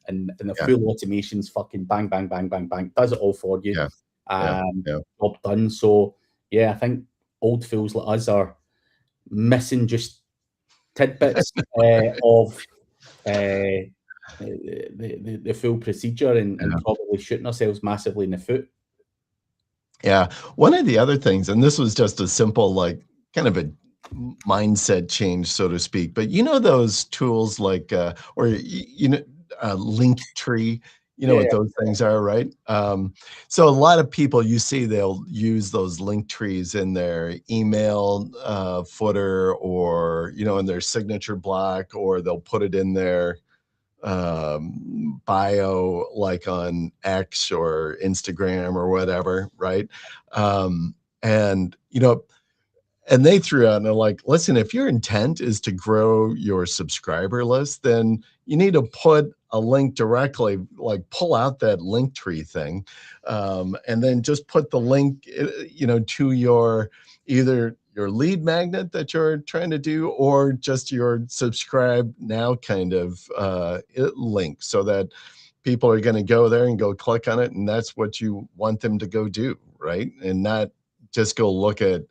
and the Yeah, full automation's fucking bang, bang, bang, bang, bang, does it all for you. yeah, yeah, yeah. Job done. So yeah, I think old fools like us are missing just tidbits of the full procedure, and probably shooting ourselves massively in the foot. Yeah. One of the other things, and this was just a simple, like, kind of a mindset change, so to speak, but those tools like, Linktree, you know Yeah, what those things are, right? So a lot of people, you see, they'll use those link trees in their email footer, or, in their signature block, or they'll put it in their bio, like on X or Instagram or whatever, right? And and they threw out, and they're like, listen, if your intent is to grow your subscriber list, then you need to put a link directly, like pull out that link tree thing, and then just put the link, to your, either your lead magnet that you're trying to do, or just your subscribe now kind of link, so that people are going to go there and go click on it, and that's what you want them to go do, right? And not just go look at,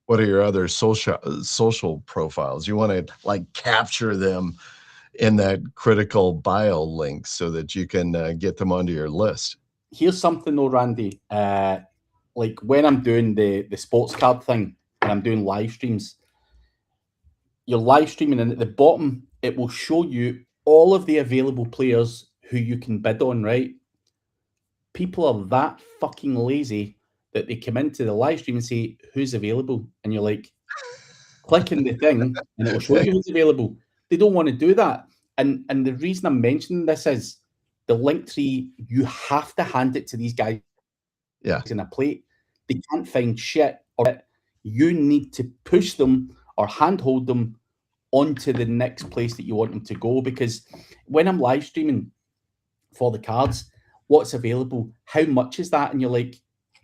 what are your other social profiles. You want to, like, capture them in that critical bio link, so that you can get them onto your list. here's something though, Randy. Like when I'm doing the sports card thing and I'm doing live streams, you're live streaming, and at the bottom it will show you all of the available players who you can bid on, right? People are that fucking lazy that they come into the live stream and say, who's available? And you're like, clicking the thing and it will show you who's available. They don't want to do that. And the reason I'm mentioning this is the link tree, you have to hand it to these guys Yeah, in a plate. They can't find shit, or you need to push them or handhold them onto the next place that you want them to go. Because when I'm live streaming for the cards, what's available, how much is that? And you're like,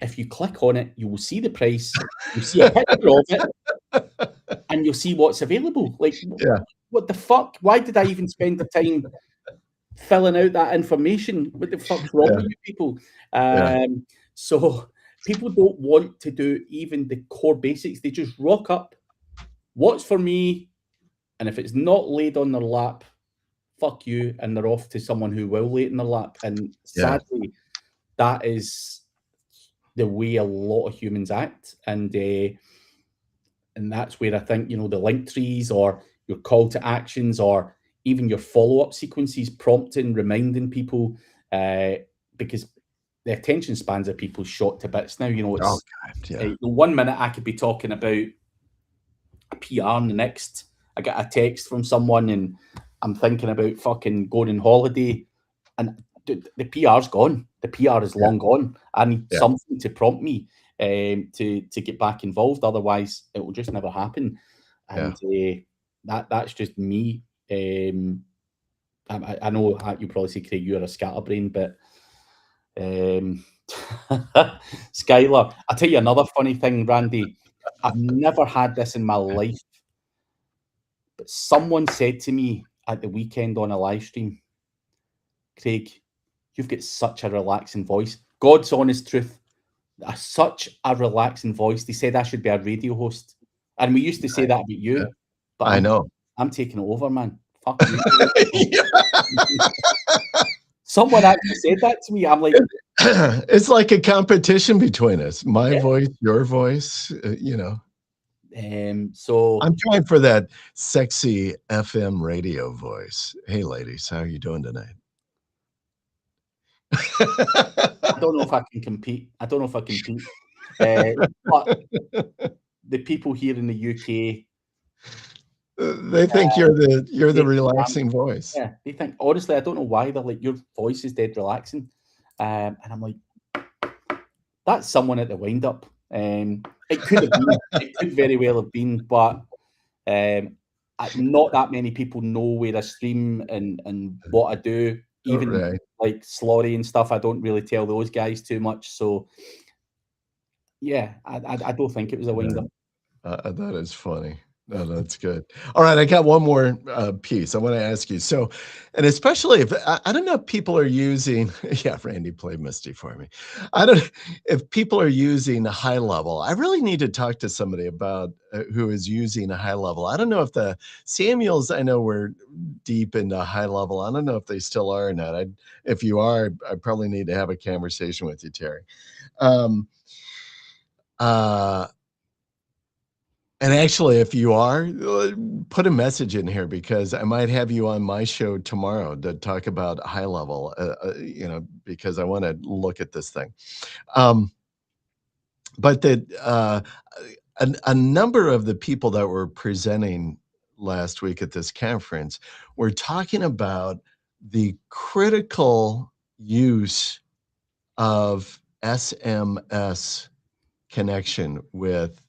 if you click on it, you will see the price, you see a picture of it, and you'll see what's available. Like, yeah, what the fuck? Why did I even spend the time filling out that information? What the fuck's wrong yeah, with you people? yeah, So people don't want to do even the core basics. They just rock up, what's for me, and if it's not laid on their lap, fuck you, and they're off to someone who will lay it in their lap. And yeah, sadly, that is the way a lot of humans act, and that's where I think the link trees or your call to actions or even your follow up sequences, prompting, reminding people, because the attention spans of people shot to bits now. oh It's god, yeah, the 1 minute I could be talking about a PR, and the next I get a text from someone and I'm thinking about fucking going on holiday, and the PR's gone. The PR is yeah, long gone. I need yeah, something to prompt me to get back involved. Otherwise, it will just never happen. yeah. And that's just me. I know you probably say, Craig, you're a scatterbrain, but Skylar, I'll tell you another funny thing, Randy. I've never had this in my life, but someone said to me at the weekend on a live stream. Craig, you've got such a relaxing voice. God's honest truth, such a relaxing voice. They said I should be a radio host, and we used to say that about Yeah, you, but I know. I'm taking it over, man. Fuck you. Someone actually said that to me. I'm like, It's like a competition between us. My yeah. voice, your voice, you know. So I'm trying for that sexy FM radio voice. Hey, ladies, how are you doing tonight? I don't know if I can compete. I don't know if I compete. But the people here in the UK, They think you're the they, relaxing voice. yeah, they think honestly, I don't know why they're like your voice is dead relaxing, and I'm like, that's someone at the wind up. It could have been, it could very well have been, but not that many people know where I stream and what I do. Even Right. like Slaughter and stuff, I don't really tell those guys too much. So yeah, I don't think it was a wind up. That is funny. No, that's good. All right, I got one more piece I want to ask you. So, and especially if I don't know if people are using, yeah, Randy played Misty for me. I don't if people are using a high level. I really need to talk to somebody about who is using a high level. I don't know if the Samuels. I know we're deep into high level. I don't know if they still are or not. If you are, I probably need to have a conversation with you, Terry. Um, uh, And actually, if you are, put a message in here because I might have you on my show tomorrow to talk about high level, because I want to look at this thing. But a number of the people that were presenting last week at this conference were talking about the critical use of SMS connection with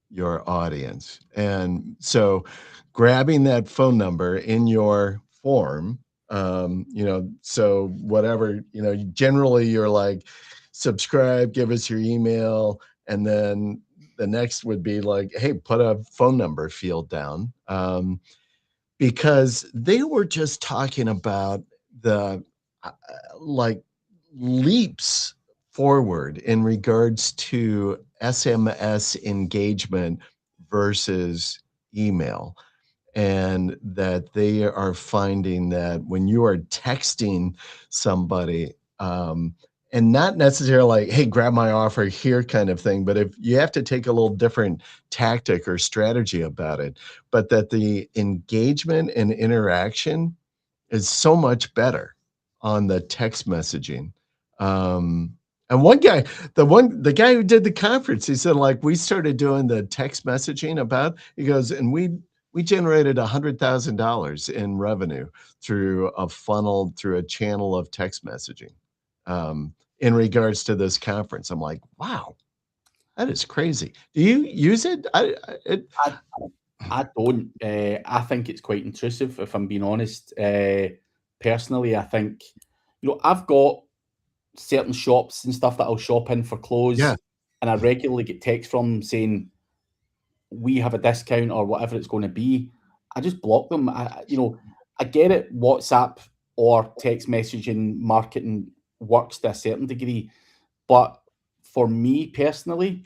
your audience. And so grabbing that phone number in your form, so whatever, generally you're like, subscribe, give us your email. And then the next would be like, hey, put a phone number field down. Because they were just talking about the like leaps forward in regards to SMS engagement versus email. And that they are finding that when you are texting somebody, and not necessarily like, hey, grab my offer here kind of thing, but if you have to take a little different tactic or strategy about it, but that the engagement and interaction is so much better on the text messaging. And one guy, the guy who did the conference, he said, like, we started doing the text messaging about, he goes, and we generated $100,000 in revenue through a funnel, through a channel of text messaging, in regards to this conference. I'm like, wow, that is crazy. Do you use it? I don't. I think it's quite intrusive, if I'm being honest. Personally, I think, I've got certain shops and stuff that I'll shop in for clothes, Yeah. and I regularly get texts from them saying, we have a discount or whatever it's going to be. I just block them. I get it. WhatsApp or text messaging marketing works to a certain degree, but for me personally,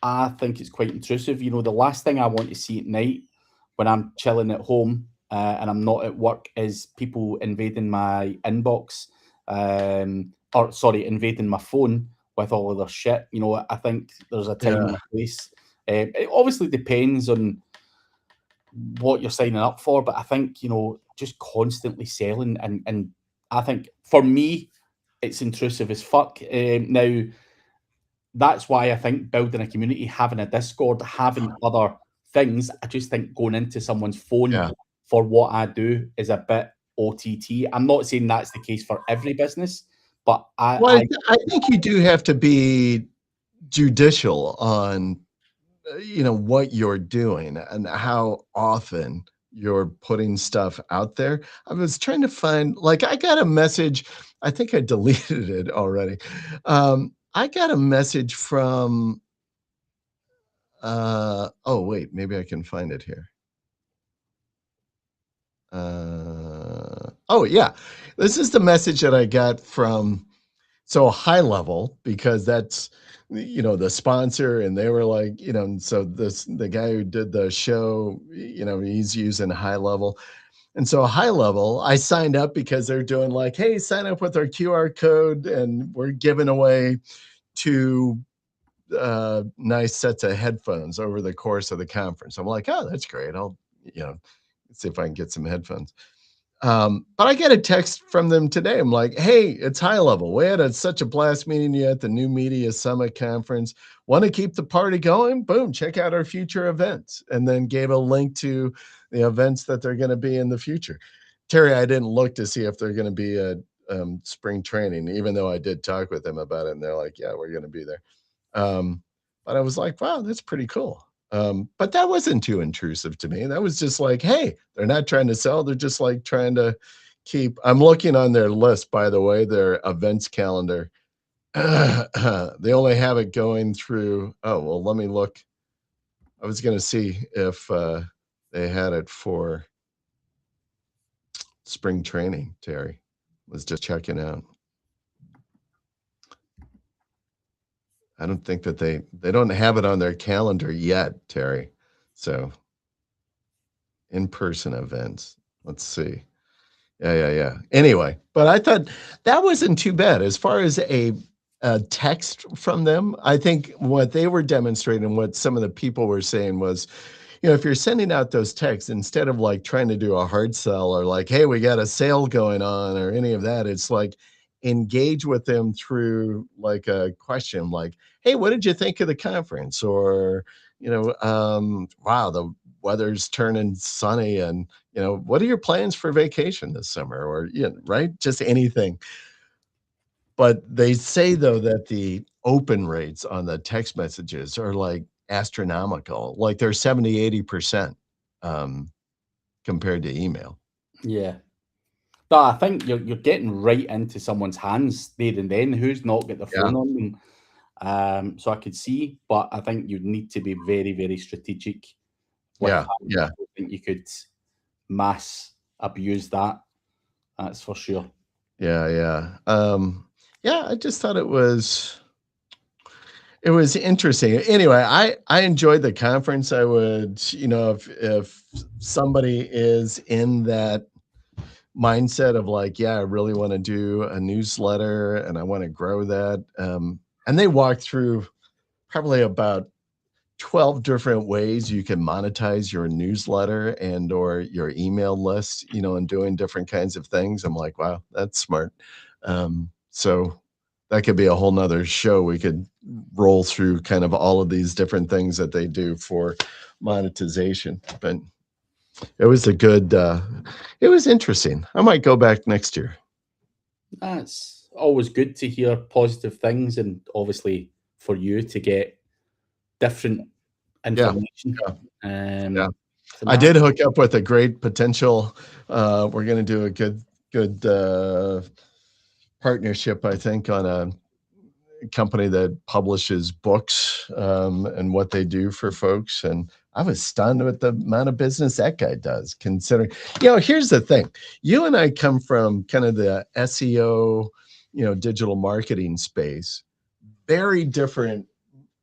I think it's quite intrusive. The last thing I want to see at night when I'm chilling at home and I'm not at work is people invading my inbox, or sorry, invading my phone with all of their shit. I think there's a time Yeah. and a place. It obviously depends on what you're signing up for, but I think just constantly selling, and I think for me it's intrusive as fuck. Now that's why I think building a community, having a Discord, having other things, I just think going into someone's phone Yeah. for what I do is a bit OTT. I'm not saying that's the case for every business, but Well, I think you do have to be judicial on, what you're doing and how often you're putting stuff out there. I was trying to find, like, I got a message. I think I deleted it already. I got a message from, oh, wait, maybe I can find it here. Oh, yeah. This is the message that I got from so high level because that's the sponsor and they were like, and so the guy who did the show, he's using high level. And so high level, I signed up because they're doing like, hey, sign up with our QR code and we're giving away two nice sets of headphones over the course of the conference. I'm like, oh, that's great. I'll, see if I can get some headphones. But I get a text from them today. I'm like, hey, it's high level. We had such a blast meeting you at the New Media Summit conference. Want to keep the party going? Boom, check out our future events. And then gave a link to the events that they're going to be in the future. Terry, I didn't look to see if they're going to be at spring training, even though I did talk with them about it. And they're like, yeah, we're going to be there. But I was like, wow, that's pretty cool. But that wasn't too intrusive to me. That was just like, hey, they're not trying to sell. They're just like trying to keep. I'm looking on their list, by the way, their events calendar. They only have it going through. Oh, well, let me look. I was going to see if they had it for spring training. Terry was just checking out. I don't think that they don't have it on their calendar yet, Terry. So in-person events. Let's see. Yeah. Anyway, but I thought that wasn't too bad as far as a text from them. I think what they were demonstrating, what some of the people were saying was, if you're sending out those texts, instead of like trying to do a hard sell or like, hey, we got a sale going on or any of that, it's like engage with them through like a question like, hey, what did you think of the conference? Or, wow, the weather's turning sunny and, what are your plans for vacation this summer? Or, right? Just anything. But they say, though, that the open rates on the text messages are like astronomical. Like they're 70-80% compared to email. Yeah. But I think you're getting right into someone's hands there and then who's not got their Yeah. phone on them. So I could see, but I think you'd need to be very, very strategic with Yeah. how I don't think you could mass abuse that. That's for sure. Yeah. I just thought it was interesting. Anyway, I enjoyed the conference. I would, if somebody is in that mindset of like, yeah, I really want to do a newsletter and I want to grow that. And they walked through probably about 12 different ways you can monetize your newsletter and or your email list, and doing different kinds of things. I'm like, wow, that's smart. So that could be a whole nother show. We could roll through kind of all of these different things that they do for monetization. But it was it was interesting. I might go back next year. That's always good to hear positive things, and obviously for you to get different information. Yeah. I did hook up with a great potential. We're going to do a good partnership, I think, on a company that publishes books and what they do for folks. And I was stunned with the amount of business that guy does, considering, here's the thing. You and I come from kind of the SEO, digital marketing space, very different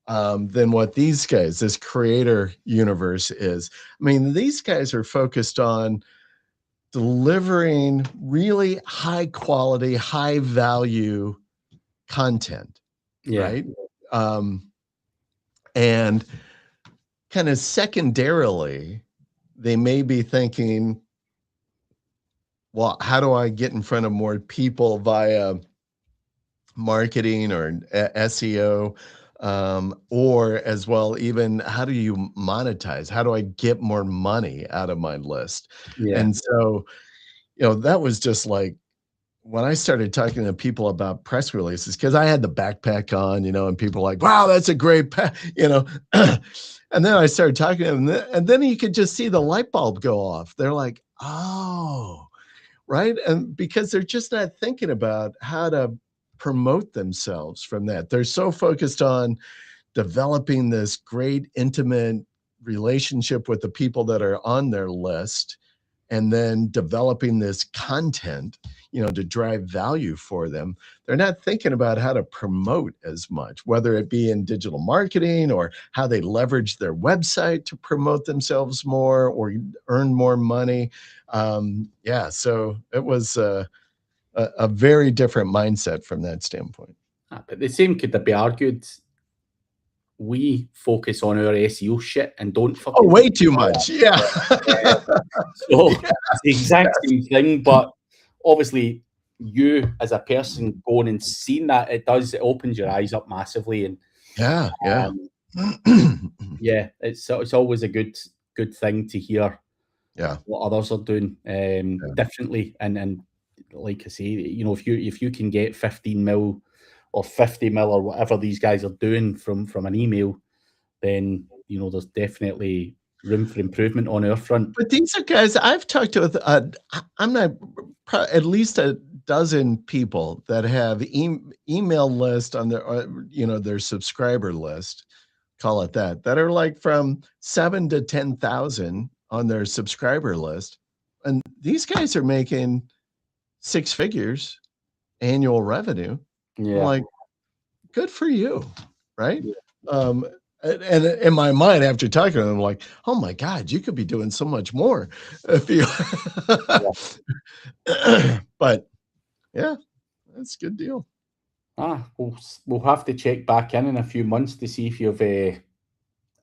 than what these guys, this creator universe is. I mean, these guys are focused on delivering really high quality, high value content. Yeah. Right. And kind of secondarily, they may be thinking, well, how do I get in front of more people via marketing or SEO? Or as well, even how do you monetize? How do I get more money out of my list? Yeah. And so, that was just like, when I started talking to people about press releases, because I had the backpack on, and people were like, wow, that's a great, and then I started talking to them, and then you could just see the light bulb go off. They're like, oh, right. And because they're just not thinking about how to promote themselves from that. They're so focused on developing this great, intimate relationship with the people that are on their list. and then developing this content, to drive value for them. They're not thinking about how to promote as much, whether it be in digital marketing or how they leverage their website to promote themselves more or earn more money. So it was a very different mindset from that standpoint. But the same could be argued. We focus on our SEO shit and don't fucking way too much. Yeah. So it's the exact same thing, but obviously you as a person going and seeing that, it opens your eyes up massively. And it's always a good thing to hear what others are doing differently. And like I say, if you can get 15 mil or 50 mil or whatever these guys are doing from an email, then there's definitely room for improvement on our front. But these are guys I've talked to. I'm not at least a dozen people that have email list on their their subscriber list, call it that are like from 7 to 10,000 on their subscriber list, and these guys are making 6 figures annual revenue. Yeah. I'm like, good for you, right? Yeah. And in my mind, after talking to them, I'm like, oh my God, you could be doing so much more if you. But yeah, that's a good deal. We'll have to check back in a few months to see if you've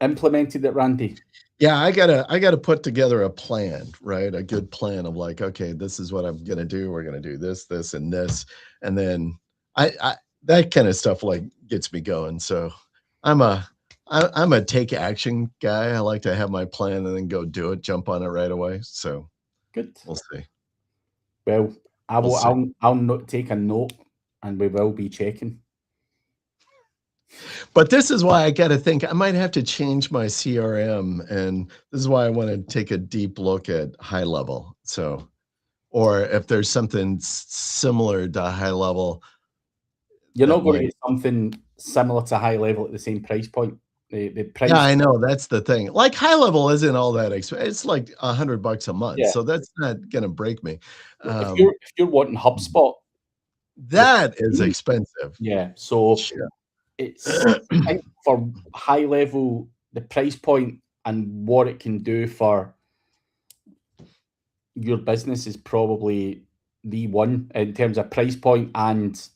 implemented it, Randy. Yeah, I gotta put together a plan, right? A good plan of like, okay, this is what I'm gonna do. We're gonna do this, this, and this, and then I that kind of stuff like gets me going. So I'm a take action guy. I like to have my plan and then go do it, jump on it right away. So good. We'll see. Well, I'll take a note, and we will be checking. But this is why I got to think I might have to change my CRM, and this is why I want to take a deep look at High Level. So, or if there's something similar to High Level, you're not going to get something similar to High Level at the same price point. The price. Yeah, I know, that's the thing. Like High Level isn't all that expensive. It's like $100 a month, so that's not going to break me. If you're wanting HubSpot, that is expensive. Yeah, so. Sure. It's for High Level, the price point and what it can do for your business is probably the one in terms of price point, and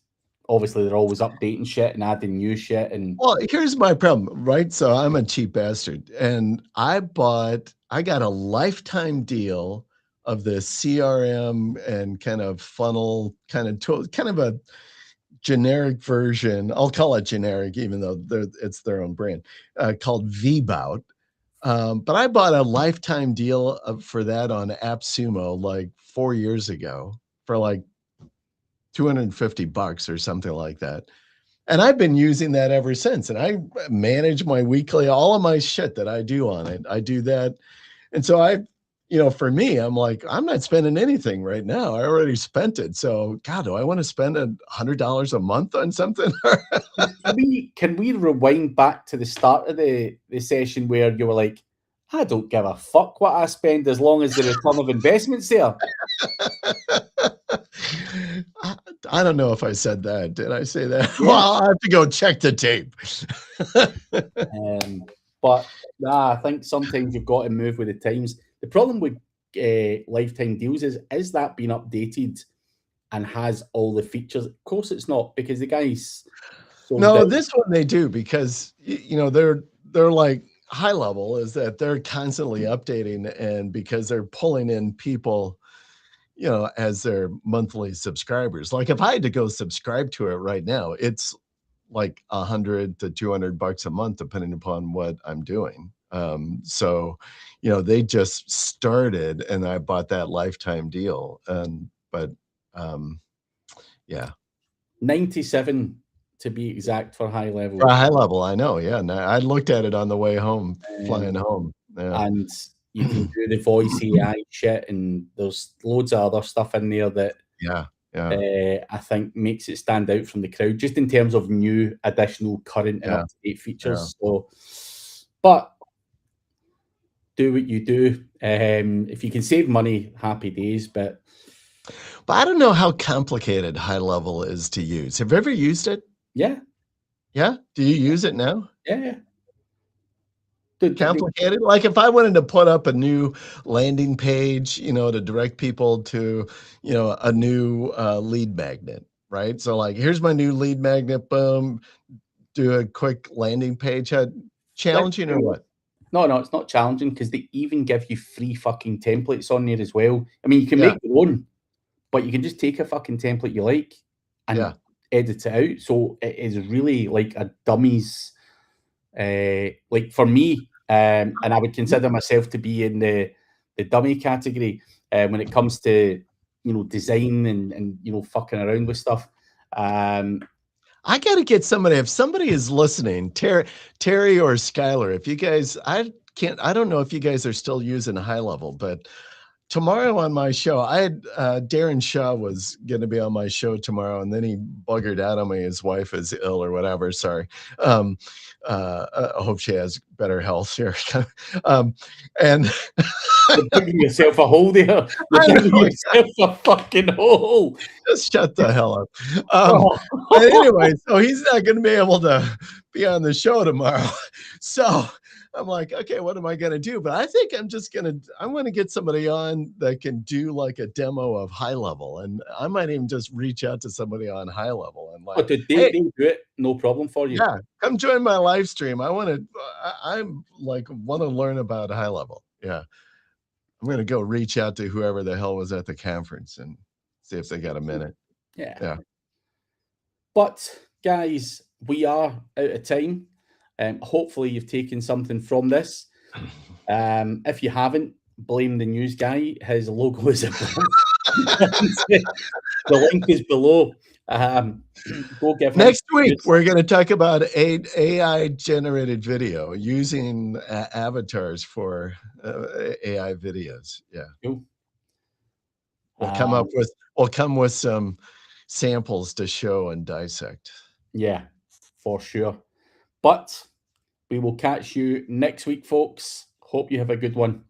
obviously they're always updating shit and adding new shit. And well, here's my problem, right? So I'm a cheap bastard, and I got a lifetime deal of the CRM and kind of funnel kind of tool, kind of a generic version. I'll call it generic, even though it's their own brand, called VBout. But I bought a lifetime deal for that on AppSumo like 4 years ago for like $250 or something like that. And I've been using that ever since. And I manage my weekly, all of my shit that I do on it. I do that. And so for me, I'm like, I'm not spending anything right now. I already spent it. So, God, do I want to spend $100 a month on something? Can we rewind back to the start of the session where you were like, I don't give a fuck what I spend as long as the return of investment's there? I don't know if I said that. Did I say that? Yeah. Well, I'll have to go check the tape. But I think sometimes you've got to move with the times. The problem with lifetime deals is that being updated and has all the features? Of course it's not, because the guys... No, this one they do, because, they're like High Level is that they're constantly updating, and because they're pulling in people, as their monthly subscribers. Like if I had to go subscribe to it right now, it's like $100 to $200 a month, depending upon what I'm doing. So, they just started, and I bought that lifetime deal. Yeah. 97 to be exact for High Level. For High Level, I know. Yeah. And I looked at it on the way home, flying home. Yeah. And you can do the voice AI shit, and there's loads of other stuff in there that I think makes it stand out from the crowd, just in terms of new, additional, current, and up-to-date features. So, but do what you do. If you can save money, happy days. But I don't know how complicated High Level is to use. Have you ever used it? yeah, Yeah? Do you use it now? yeah. The- Complicated? Like if I wanted to put up a new landing page, to direct people to, a new lead magnet, right? So like, here's my new lead magnet, boom, do a quick landing page. Challenging or what? No, it's not challenging because they even give you free fucking templates on there as well. I mean, you can Yeah. make your own, but you can just take a fucking template you like and Yeah. edit it out. So it is really like a dummies. Like for me, and I would consider myself to be in the dummy category when it comes to design and fucking around with stuff. I got to get somebody. If somebody is listening, Terry or Skylar, if you guys, I don't know if you guys are still using High Level, but tomorrow on my show, I had Darren Shaw was going to be on my show tomorrow, and then he buggered out on me. His wife is ill or whatever. Sorry. I hope she has better health here. And You're digging yourself a hole there. You're digging yourself a fucking hole. Just shut the hell up. Oh. Anyway, so he's not going to be able to be on the show tomorrow. So I'm like, okay, what am I going to do? But I think I'm going to get somebody on that can do like a demo of High Level. And I might even just reach out to somebody on High Level and like, they do it, no problem for you. Yeah, come join my live stream. I'm like, want to learn about High Level. Yeah. I'm going to go reach out to whoever the hell was at the conference and see if they got a minute. Yeah. But guys, we are out of time. Hopefully you've taken something from this. If you haven't, blame the news guy. His logo is above. The link is below. Go give Next week we're going to talk about AI generated video using avatars for AI videos. Yeah. Cool. We'll come with some samples to show and dissect. Yeah, for sure. But we will catch you next week, folks. Hope you have a good one.